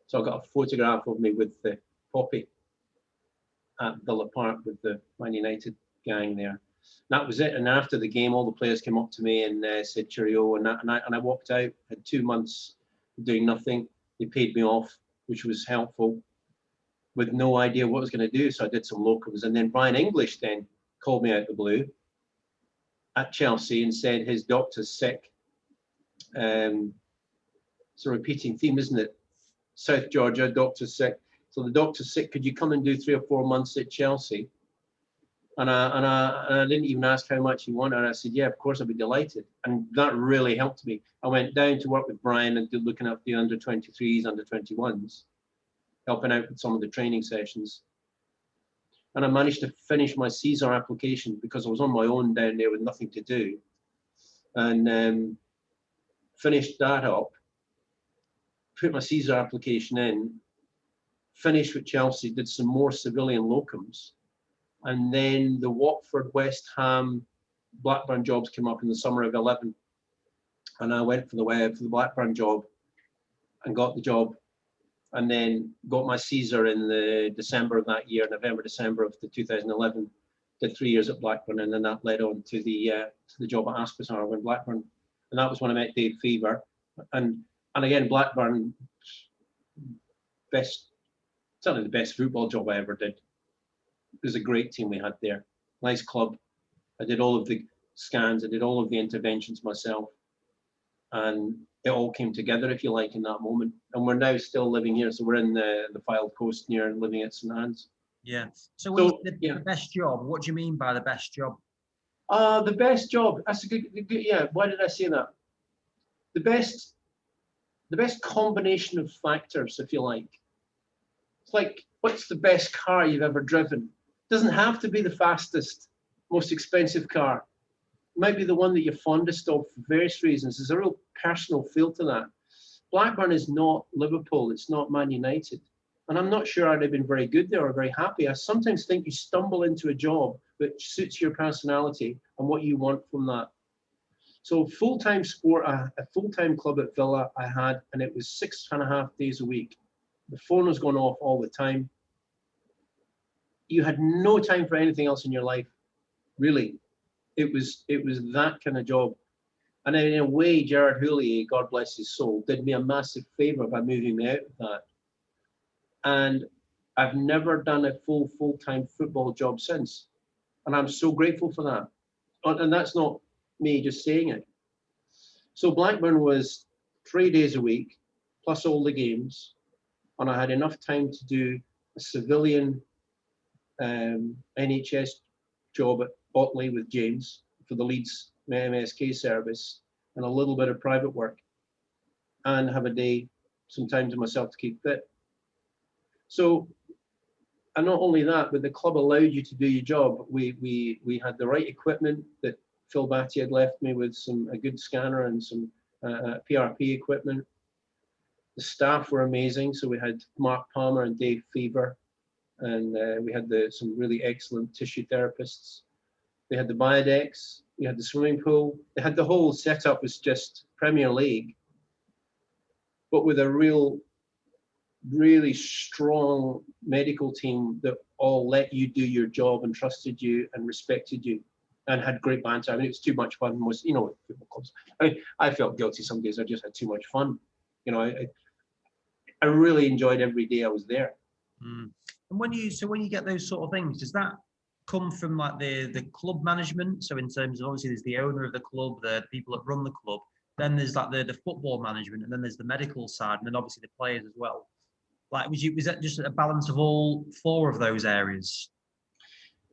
So I got a photograph of me with the Poppy at Villa Park with the Man United gang there. That was it. And after the game, all the players came up to me and said cheerio, and I walked out. Had 2 months doing nothing. They paid me off, which was helpful, with no idea what I was going to do. So I did some locums, and then Brian English then called me out the blue at Chelsea and said his doctor's sick. It's a repeating theme, isn't it? South Georgia, doctor's sick. So the doctor's sick. Could you come and do 3 or 4 months at Chelsea? And I didn't even ask how much he wanted. And I said, yeah, of course, I'd be delighted. And that really helped me. I went down to work with Brian and looking at the under 23s, under 21s, helping out with some of the training sessions. And I managed to finish my Caesar application because I was on my own down there with nothing to do. And finished that up, put my Caesar application in, finished with Chelsea, did some more civilian locums, and then the Watford, West Ham, Blackburn jobs came up in the summer of 11, and I went for the Blackburn job and got the job, and then got my Caesar in the December of that year, November, December of the 2011. Did 3 years at Blackburn, and then that led on to the job at Ascot in Blackburn, and that was when I met Dave Fevre, and again Blackburn, certainly the best football job I ever did. It was a great team we had there, nice club. I did all of the scans, I did all of the interventions myself, and it all came together, if you like, in that moment. And we're now still living here, so we're in the Fylde coast near, living at St Anne's. Yeah. So when you said the best job, what do you mean by the best job? The best job. That's a good. Yeah. Why did I say that? The best combination of factors, if you like. It's like, what's the best car you've ever driven? It doesn't have to be the fastest, most expensive car. It might be the one that you're fondest of for various reasons. There's a real personal feel to that. Blackburn is not Liverpool. It's not Man United. And I'm not sure I'd have been very good there or very happy. I sometimes think you stumble into a job which suits your personality and what you want from that. So full-time sport, a full-time club at Villa I had, and it was 6.5 days a week. The phone was going off all the time. You had no time for anything else in your life, really. It was that kind of job. And in a way, Gerard Houllier, God bless his soul, did me a massive favour by moving me out of that. And I've never done a full-time football job since. And I'm so grateful for that. And that's not me just saying it. So Blackburn was 3 days a week, plus all the games. And I had enough time to do a civilian NHS job at Otley with James for the Leeds MSK service, and a little bit of private work, and have a day, some time to myself to keep fit. So, and not only that, but the club allowed you to do your job. We had the right equipment that Phil Batty had left me with, a good scanner and some PRP equipment. The staff were amazing. So we had Mark Palmer and Dave Fevre, and we had some really excellent tissue therapists. They had the biodex, we had the swimming pool. They had the whole setup was just Premier League, but with a really strong medical team that all let you do your job and trusted you and respected you and had great banter. I mean, it was too much fun. Football clubs. I felt guilty some days. I just had too much fun. I really enjoyed every day I was there. Mm. And when you get those sort of things, does that come from like the club management? So in terms of, obviously there's the owner of the club, the people that run the club, then there's like the football management, and then there's the medical side, and then obviously the players as well. Like, was that just a balance of all four of those areas?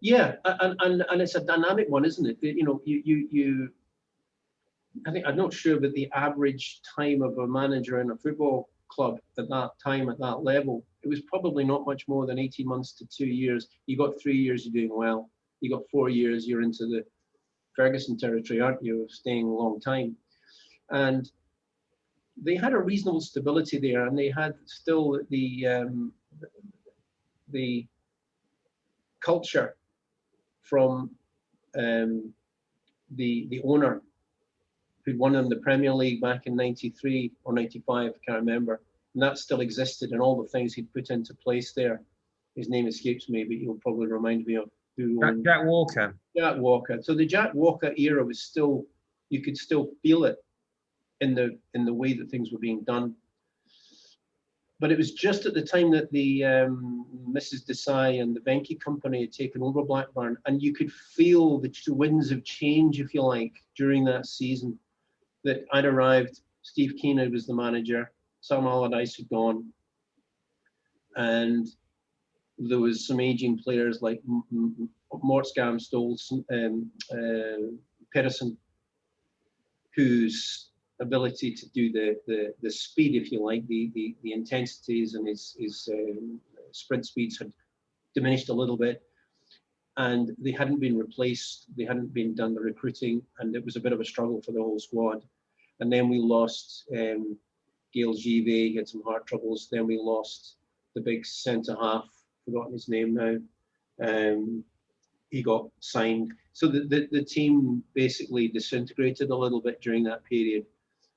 Yeah, and it's a dynamic one, isn't it? I'm not sure, but the average time of a manager in a football club at that time, at that level, it was probably not much more than 18 months to 2 years. You got 3 years, you're doing well. You got 4 years, you're into the Ferguson territory, aren't you, of staying a long time. And they had a reasonable stability there, and they had still the culture from the owner who won them the Premier League back in 93 or 95, I can't remember. And that still existed, and all the things he'd put into place there. His name escapes me, but he'll probably remind me of who. Jack Walker. Jack Walker. So the Jack Walker era was still, you could still feel it in the way that things were being done. But it was just at the time that the Mrs. Desai and the Venke company had taken over Blackburn, and you could feel the winds of change, if you like, during that season. That I'd arrived, Steve Keane was the manager, Sam Allardyce had gone, and there was some aging players like Mort Scamstol, Pedersen, whose ability to do the speed, if you like, the intensities and his sprint speeds had diminished a little bit, and they hadn't been replaced, they hadn't been done the recruiting, and it was a bit of a struggle for the whole squad. And then we lost Gail Give, he had some heart troubles. Then we lost the big centre half, forgotten his name now. He got signed. So the team basically disintegrated a little bit during that period.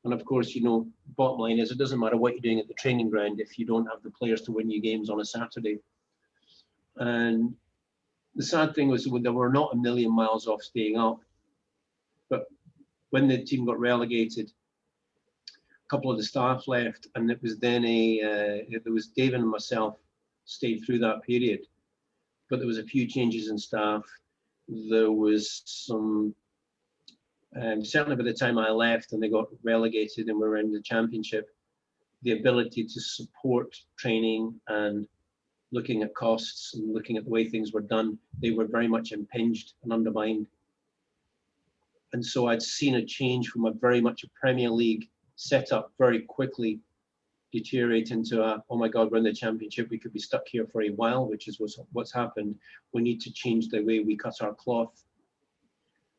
And of course, you know, bottom line is it doesn't matter what you're doing at the training ground if you don't have the players to win you games on a Saturday. And the sad thing was they were not a million miles off staying up. But when the team got relegated, a couple of the staff left, and it was then there was David and myself stayed through that period. But there was a few changes in staff. There was some, certainly by the time I left and they got relegated and we were in the championship, the ability to support training and looking at costs and looking at the way things were done, they were very much impinged and undermined. And so I'd seen a change from a very much a Premier League setup very quickly deteriorate into a, oh my God, we're in the championship, we could be stuck here for a while, which is what's happened. We need to change the way we cut our cloth.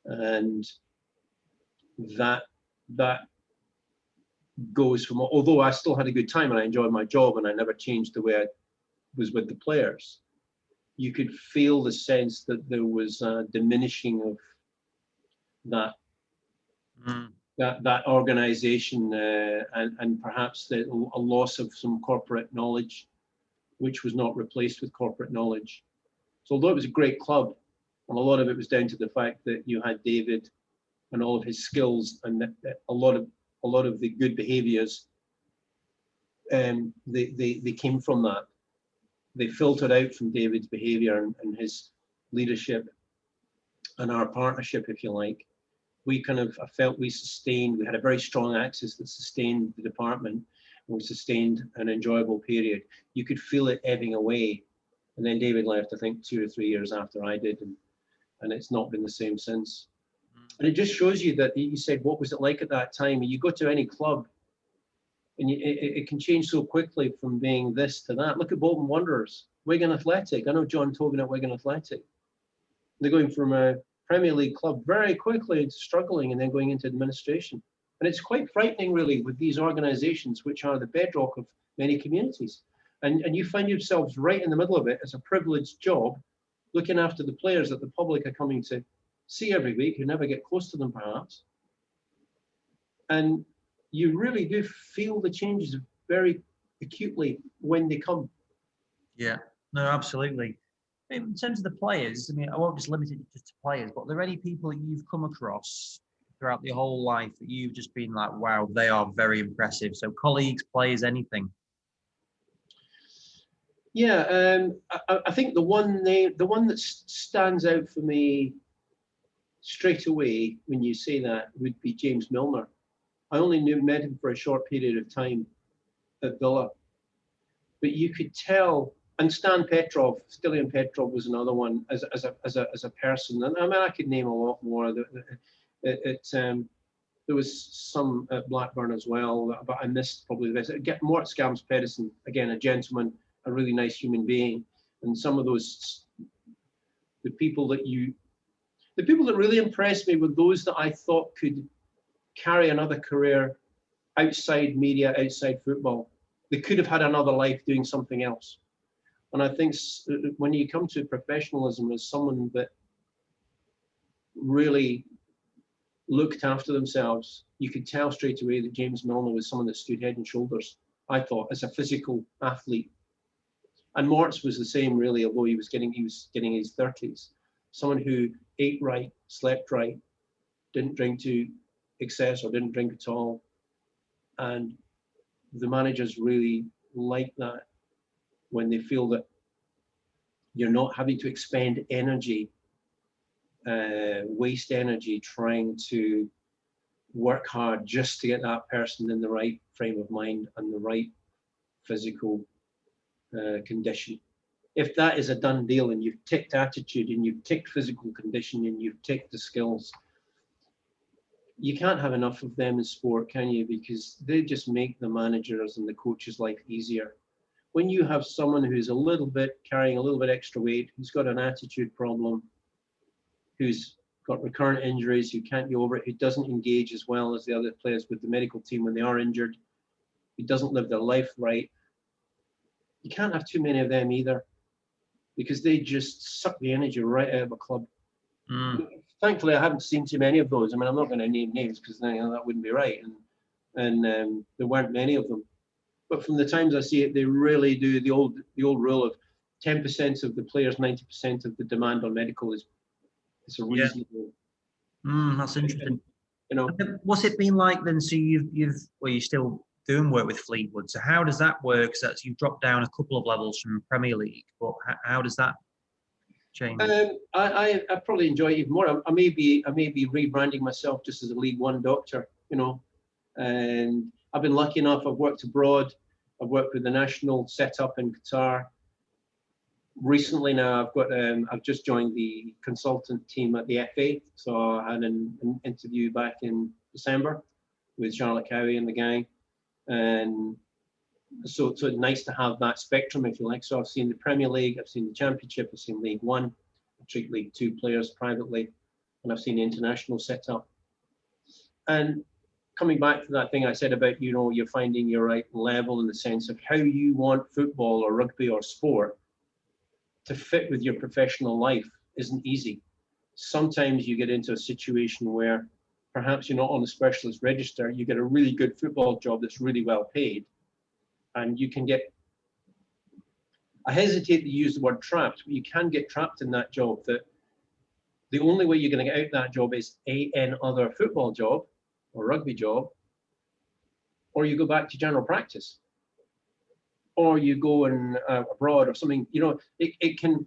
And that goes from, although I still had a good time and I enjoyed my job and I never changed the way I was with the players, you could feel the sense that there was a diminishing of that that organization and perhaps a loss of some corporate knowledge, which was not replaced with corporate knowledge. So although it was a great club, and a lot of it was down to the fact that you had David and all of his skills and a lot of the good behaviors, they came from that. They filtered out from David's behavior and his leadership and our partnership, if you like. We kind of, I felt we had a very strong axis that sustained the department, and we sustained an enjoyable period. You could feel it ebbing away. And then David left, I think, 2 or 3 years after I did, and it's not been the same since. And it just shows you that you said, what was it like at that time? And you go to any club, and it can change so quickly from being this to that. Look at Bolton Wanderers, Wigan Athletic. I know John Tobin at Wigan Athletic. They're going from a Premier League club very quickly struggling and then going into administration. And it's quite frightening, really, with these organizations, which are the bedrock of many communities. And you find yourselves right in the middle of it as a privileged job, looking after the players that the public are coming to see every week, who never get close to them, perhaps. And you really do feel the changes very acutely when they come. Yeah, no, absolutely. In terms of the players, I mean, I won't just limit it just to players, but are there any people that you've come across throughout your whole life that you've just been like, wow, they are very impressive? So colleagues, players, anything? Yeah, I think the one that stands out for me straight away when you say that would be James Milner. I only met him for a short period of time at Villa, but you could tell. And Stilian Petrov was another one as a person. And I mean, I could name a lot more. There was some at Blackburn as well, but I missed probably the best. Mort Scams Pedersen, again, a gentleman, a really nice human being. And some of those, the people that really impressed me were those that I thought could carry another career outside media, outside football. They could have had another life doing something else. And I think when you come to professionalism as someone that really looked after themselves, you could tell straight away that James Milner was someone that stood head and shoulders, I thought, as a physical athlete. And Mort's was the same, really, although he was getting his 30s. Someone who ate right, slept right, didn't drink to excess or didn't drink at all. And the managers really like that, when they feel that you're not having to expend energy, waste energy trying to work hard just to get that person in the right frame of mind and the right physical condition. If that is a done deal and you've ticked attitude and you've ticked physical condition and you've ticked the skills, you can't have enough of them in sport, can you? Because they just make the managers and the coaches' life easier. When you have someone who's carrying a little bit extra weight, who's got an attitude problem, who's got recurrent injuries, who can't get over it, who doesn't engage as well as the other players with the medical team when they are injured, who doesn't live their life right. You can't have too many of them either, because they just suck the energy right out of a club. Thankfully, I haven't seen too many of those. I mean, I'm not going to name names because that wouldn't be right, and there weren't many of them. But from the times I see it, they really do the old rule of 10% of the players, 90% of the demand on medical is a reasonable. That's interesting. You know, what's it been like then? So you're still doing work with Fleetwood. So how does that work? So that's, you've dropped down a couple of levels from Premier League, but how does that change? I probably enjoy it even more. I may be rebranding myself just as a League One doctor, you know, and I've been lucky enough. I've worked abroad. I've worked with the national setup in Qatar. Recently now, I've just joined the consultant team at the FA. So I had an interview back in December with Charlotte Cowie and the gang. And so it's nice to have that spectrum, if you like. So I've seen the Premier League, I've seen the Championship, I've seen League One, I treat League Two players privately, and I've seen the international setup. And coming back to that thing I said about, you know, you're finding your right level in the sense of how you want football or rugby or sport to fit with your professional life isn't easy. Sometimes you get into a situation where perhaps you're not on the specialist register, you get a really good football job that's really well paid, and you can get, I hesitate to use the word trapped, but you can get trapped in that job, that the only way you're going to get out that job is another football job or rugby job, or you go back to general practice, or you go abroad or something. You know, it can,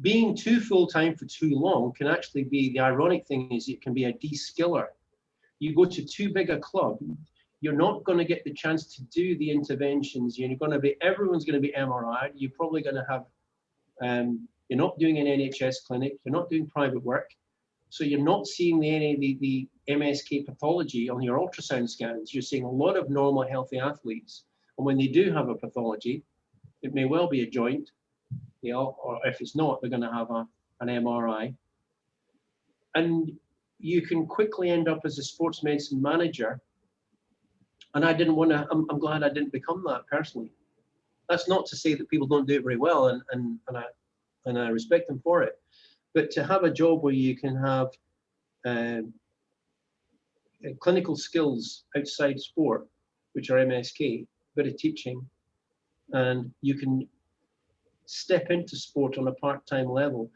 being too full-time for too long can actually be, the ironic thing is it can be a de-skiller. You go to too big a club, you're not going to get the chance to do the interventions. Everyone's going to be MRI'd. You're probably going to have, you're not doing an NHS clinic, you're not doing private work. So you're not seeing the MSK pathology on your ultrasound scans. You're seeing a lot of normal, healthy athletes. And when they do have a pathology, it may well be a joint, you know, or if it's not, they're going to have an MRI. And you can quickly end up as a sports medicine manager. And I didn't want to, I'm glad I didn't become that personally. That's not to say that people don't do it very well, and I respect them for it. But to have a job where you can have clinical skills outside sport, which are MSK, bit of teaching, and you can step into sport on a part-time level,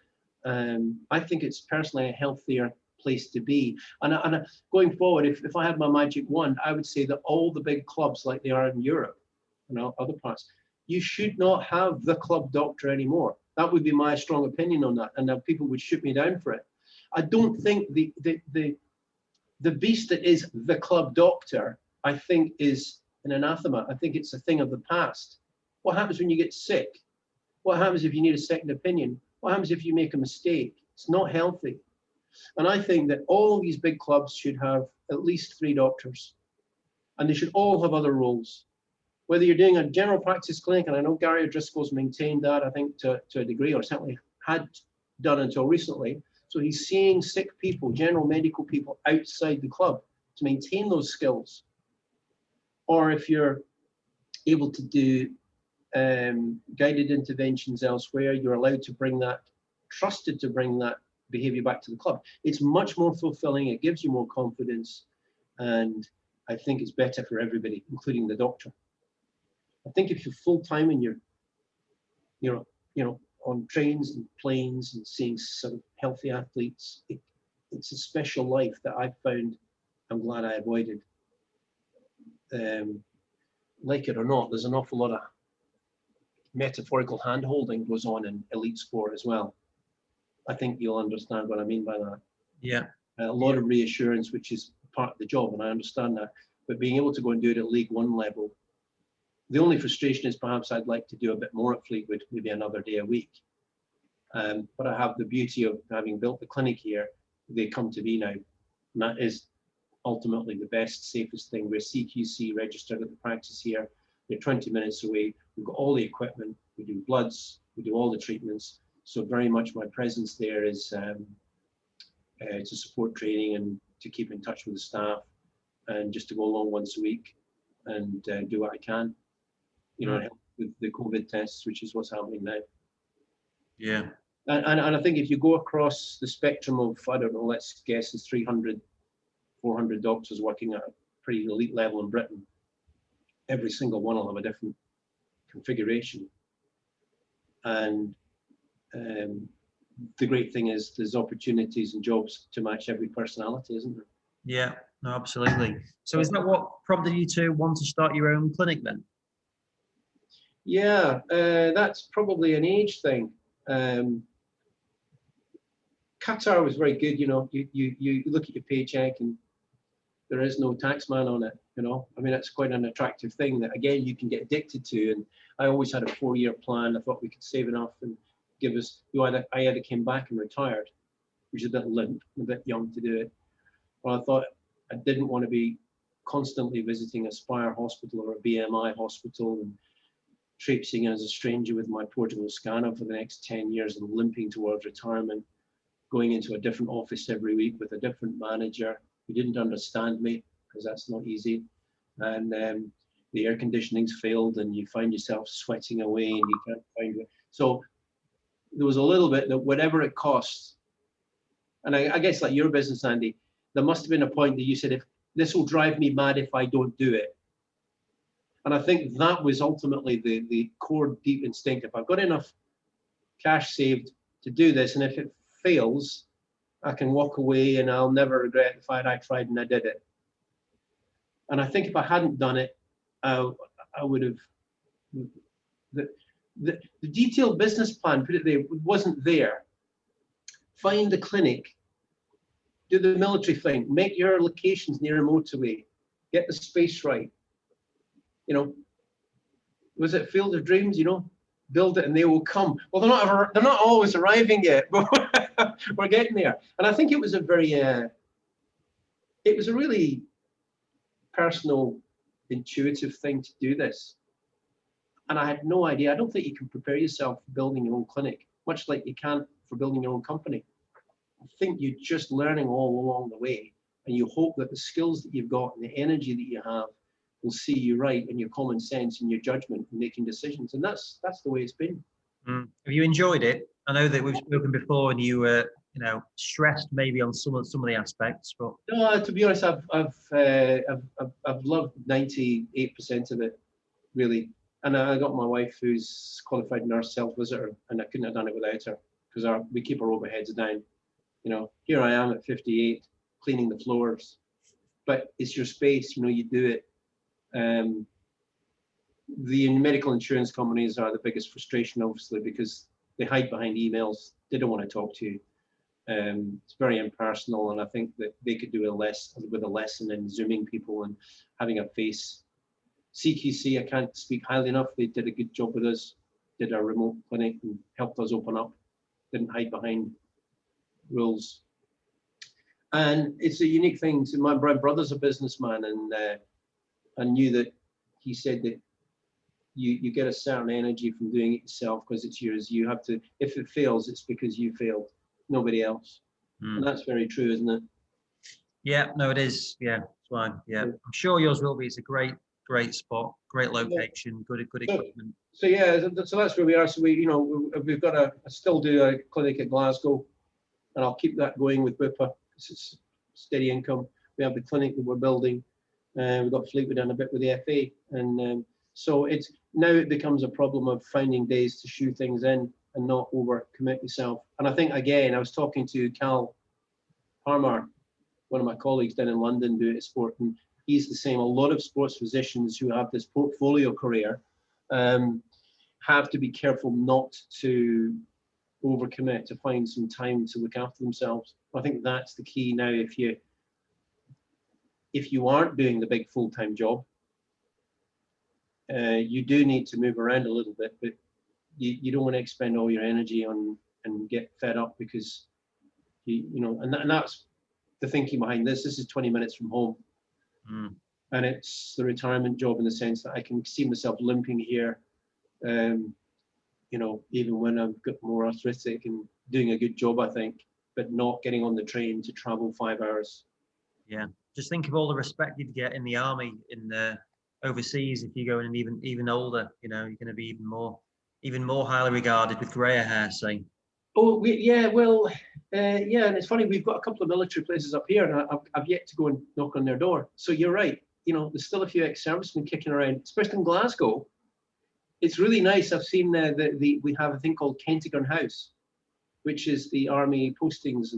I think it's personally a healthier place to be. And going forward, if I had my magic wand, I would say that all the big clubs, like they are in Europe and other parts, you should not have the club doctor anymore. That would be my strong opinion on that, and people would shoot me down for it. I don't think the beast that is the club doctor, I think, is an anathema. I think it's a thing of the past. What happens when you get sick? What happens if you need a second opinion? What happens if you make a mistake? It's not healthy. And I think that all these big clubs should have at least 3 doctors, and they should all have other roles. Whether you're doing a general practice clinic, and I know Gary O'Driscoll's maintained that, I think, to a degree, or certainly had done until recently. So he's seeing sick people, general medical people outside the club to maintain those skills. Or if you're able to do guided interventions elsewhere, you're allowed to bring that, trusted to bring that behavior back to the club. It's much more fulfilling, it gives you more confidence, and I think it's better for everybody, including the doctor. I think if you're full-time and you're on trains and planes and seeing some healthy athletes, it's a special life that I've found I'm glad I avoided. Like it or not, there's an awful lot of metaphorical hand-holding goes on in elite sport as well. I think you'll understand what I mean by that. Yeah. A lot of reassurance, which is part of the job, and I understand that. But being able to go and do it at League One level, the only frustration is perhaps I'd like to do a bit more at Fleetwood, maybe another day a week. But I have the beauty of having built the clinic here. They come to me now, and that is ultimately the best, safest thing. We're CQC registered at the practice here. They're 20 minutes away. We've got all the equipment. We do bloods. We do all the treatments. So very much my presence there is to support training and to keep in touch with the staff, and just to go along once a week and do what I can, and help with the COVID tests, which is what's happening now. Yeah. And I think if you go across the spectrum of, I don't know, let's guess it's 300, 400 doctors working at a pretty elite level in Britain, every single one will have a different configuration. And the great thing is there's opportunities and jobs to match every personality, isn't there? Yeah, no, absolutely. So is that what prompted you to want to start your own clinic then? Yeah, that's probably an age thing. Qatar was very good, you look at your paycheck and there is no tax man on it, I mean, that's quite an attractive thing that, again, you can get addicted to. And I always had a 4-year plan. I thought we could save enough and give us, I either came back and retired, which is a bit limp, a bit young to do it. Well, I thought I didn't want to be constantly visiting a Spire hospital or a BMI hospital and traipsing as a stranger with my portable scanner for the next 10 years and limping towards retirement, going into a different office every week with a different manager who didn't understand me, because that's not easy. And the air conditioning's failed and you find yourself sweating away and you can't find it. So there was a little bit that whatever it costs, and I guess like your business, Andy, there must have been a point that you said, if this will drive me mad if I don't do it. And I think that was ultimately the core deep instinct. If I've got enough cash saved to do this, and if it fails, I can walk away and I'll never regret the fact I tried and I did it. And I think if I hadn't done it, I would have, the detailed business plan, put it there, wasn't there. Find a clinic, do the military thing, make your locations near a motorway, get the space right. Was it Field of Dreams, build it and they will come. Well, they're not always arriving yet, but we're getting there. And I think it was a really personal, intuitive thing to do this. And I had no idea. I don't think you can prepare yourself for building your own clinic, much like you can for building your own company. I think you're just learning all along the way, and you hope that the skills that you've got and the energy that you have will see you right, and your common sense and your judgment in making decisions. And that's the way it's been. Have you enjoyed it? I know that we've spoken before and you were, stressed maybe on some of the aspects, but no, to be honest, I've loved 98% of it, really. And I got my wife, who's qualified nurse, self-visitor, and I couldn't have done it without her, because we keep our overheads down. Here I am at 58, cleaning the floors, but it's your space, you do it. The medical insurance companies are the biggest frustration, obviously, because they hide behind emails. They don't want to talk to you. It's very impersonal, and I think that they could do with a lesson in Zooming people and having a face. CQC, I can't speak highly enough. They did a good job with us, did our remote clinic and helped us open up, didn't hide behind rules. And it's a unique thing. So my brother's a businessman, and I knew that he said that you get a certain energy from doing it yourself because it's yours. You have to, if it fails, it's because you failed, nobody else. And that's very true, isn't it? Yeah, no, it is. Yeah, it's fine. Yeah, I'm sure yours will be. It's a great spot, great location, good equipment. So that's where we are. So we've got I still do a clinic at Glasgow, and I'll keep that going with Whipper. It's steady income. We have the clinic that we're building. We've got Fleetwood and a bit with the FA, and so it becomes a problem of finding days to shoe things in and not overcommit yourself. And I think, again, I was talking to Cal Harmer, one of my colleagues down in London, doing sport, and he's the same. A lot of sports physicians who have this portfolio career have to be careful not to overcommit, to find some time to look after themselves. I think that's the key now. If you aren't doing the big full-time job, you do need to move around a little bit, but you don't want to expend all your energy on and get fed up because and that's the thinking behind this. This is 20 minutes from home, and it's the retirement job in the sense that I can see myself limping here, even when I've got more arthritic and doing a good job, I think. but not getting on the train to travel 5 hours. Yeah, just think of all the respect you'd get in the army, in the overseas. If you go in even older, you know, you're going to be even more highly regarded with grey hair, say. Oh, yeah, well, yeah, and it's funny, we've got a couple of military places up here, and I've yet to go and knock on their door. So you're right, you know, there's still a few ex-servicemen kicking around, especially in Glasgow. It's really nice. I've seen we have a thing called Kentigern House, which is the army postings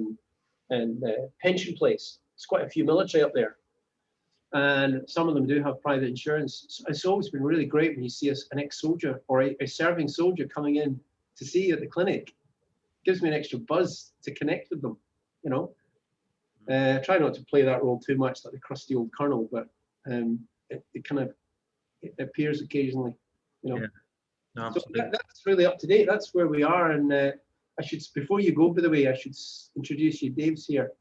and pension place. It's quite a few military up there, and some of them do have private insurance. So it's always been really great when you see an ex-soldier or a serving soldier coming in to see you at the clinic. Gives me an extra buzz to connect with them, you know. I try not to play that role too much, like the crusty old colonel, but it kind of appears occasionally, you know. Yeah. No, so that's really up to date. That's where we are, and I should, before you go, by the way, I should introduce you. Dave's here.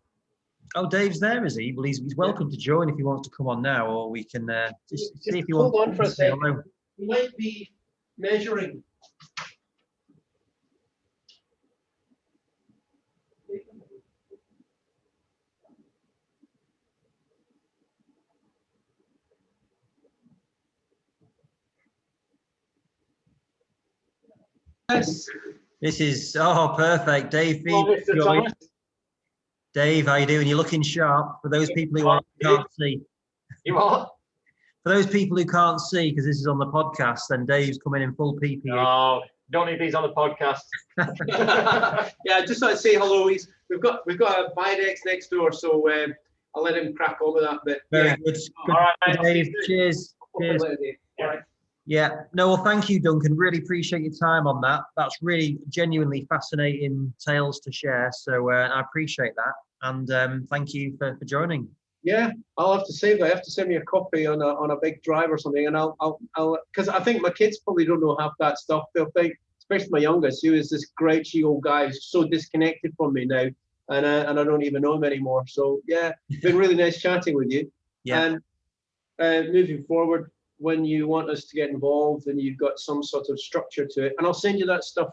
Oh, Dave's there, is he? Well, he's welcome to join if he wants to come on now, or we can just see if you want. Hold on for a second. We might be measuring. Yes. This is perfect, Dave Hello, Fevre. Mr. Thomas. Dave, how you doing? You're looking sharp. For those people who can't see. You are? For those people who can't see, because this is on the podcast, then Dave's coming in full PPE. No, don't need these on the podcast. Yeah, just like to say hello. We've got a Bidex next door, so I'll let him crack on with that bit. Very good. All right, mate. Dave. Cheers. Cheers. Yeah. Yeah. No, well, thank you, Duncan. Really appreciate your time on that. That's really genuinely fascinating tales to share. So I appreciate that. And thank you for joining. Yeah, I'll have to save that. I have to send me a copy on a big drive or something, and I'll because I think my kids probably don't know half that stuff. They'll think, especially my youngest, who is this grouchy old guy who's so disconnected from me now, and I don't even know him anymore. So yeah, it's been really nice chatting with you. Yeah. And moving forward, when you want us to get involved and you've got some sort of structure to it, and I'll send you that stuff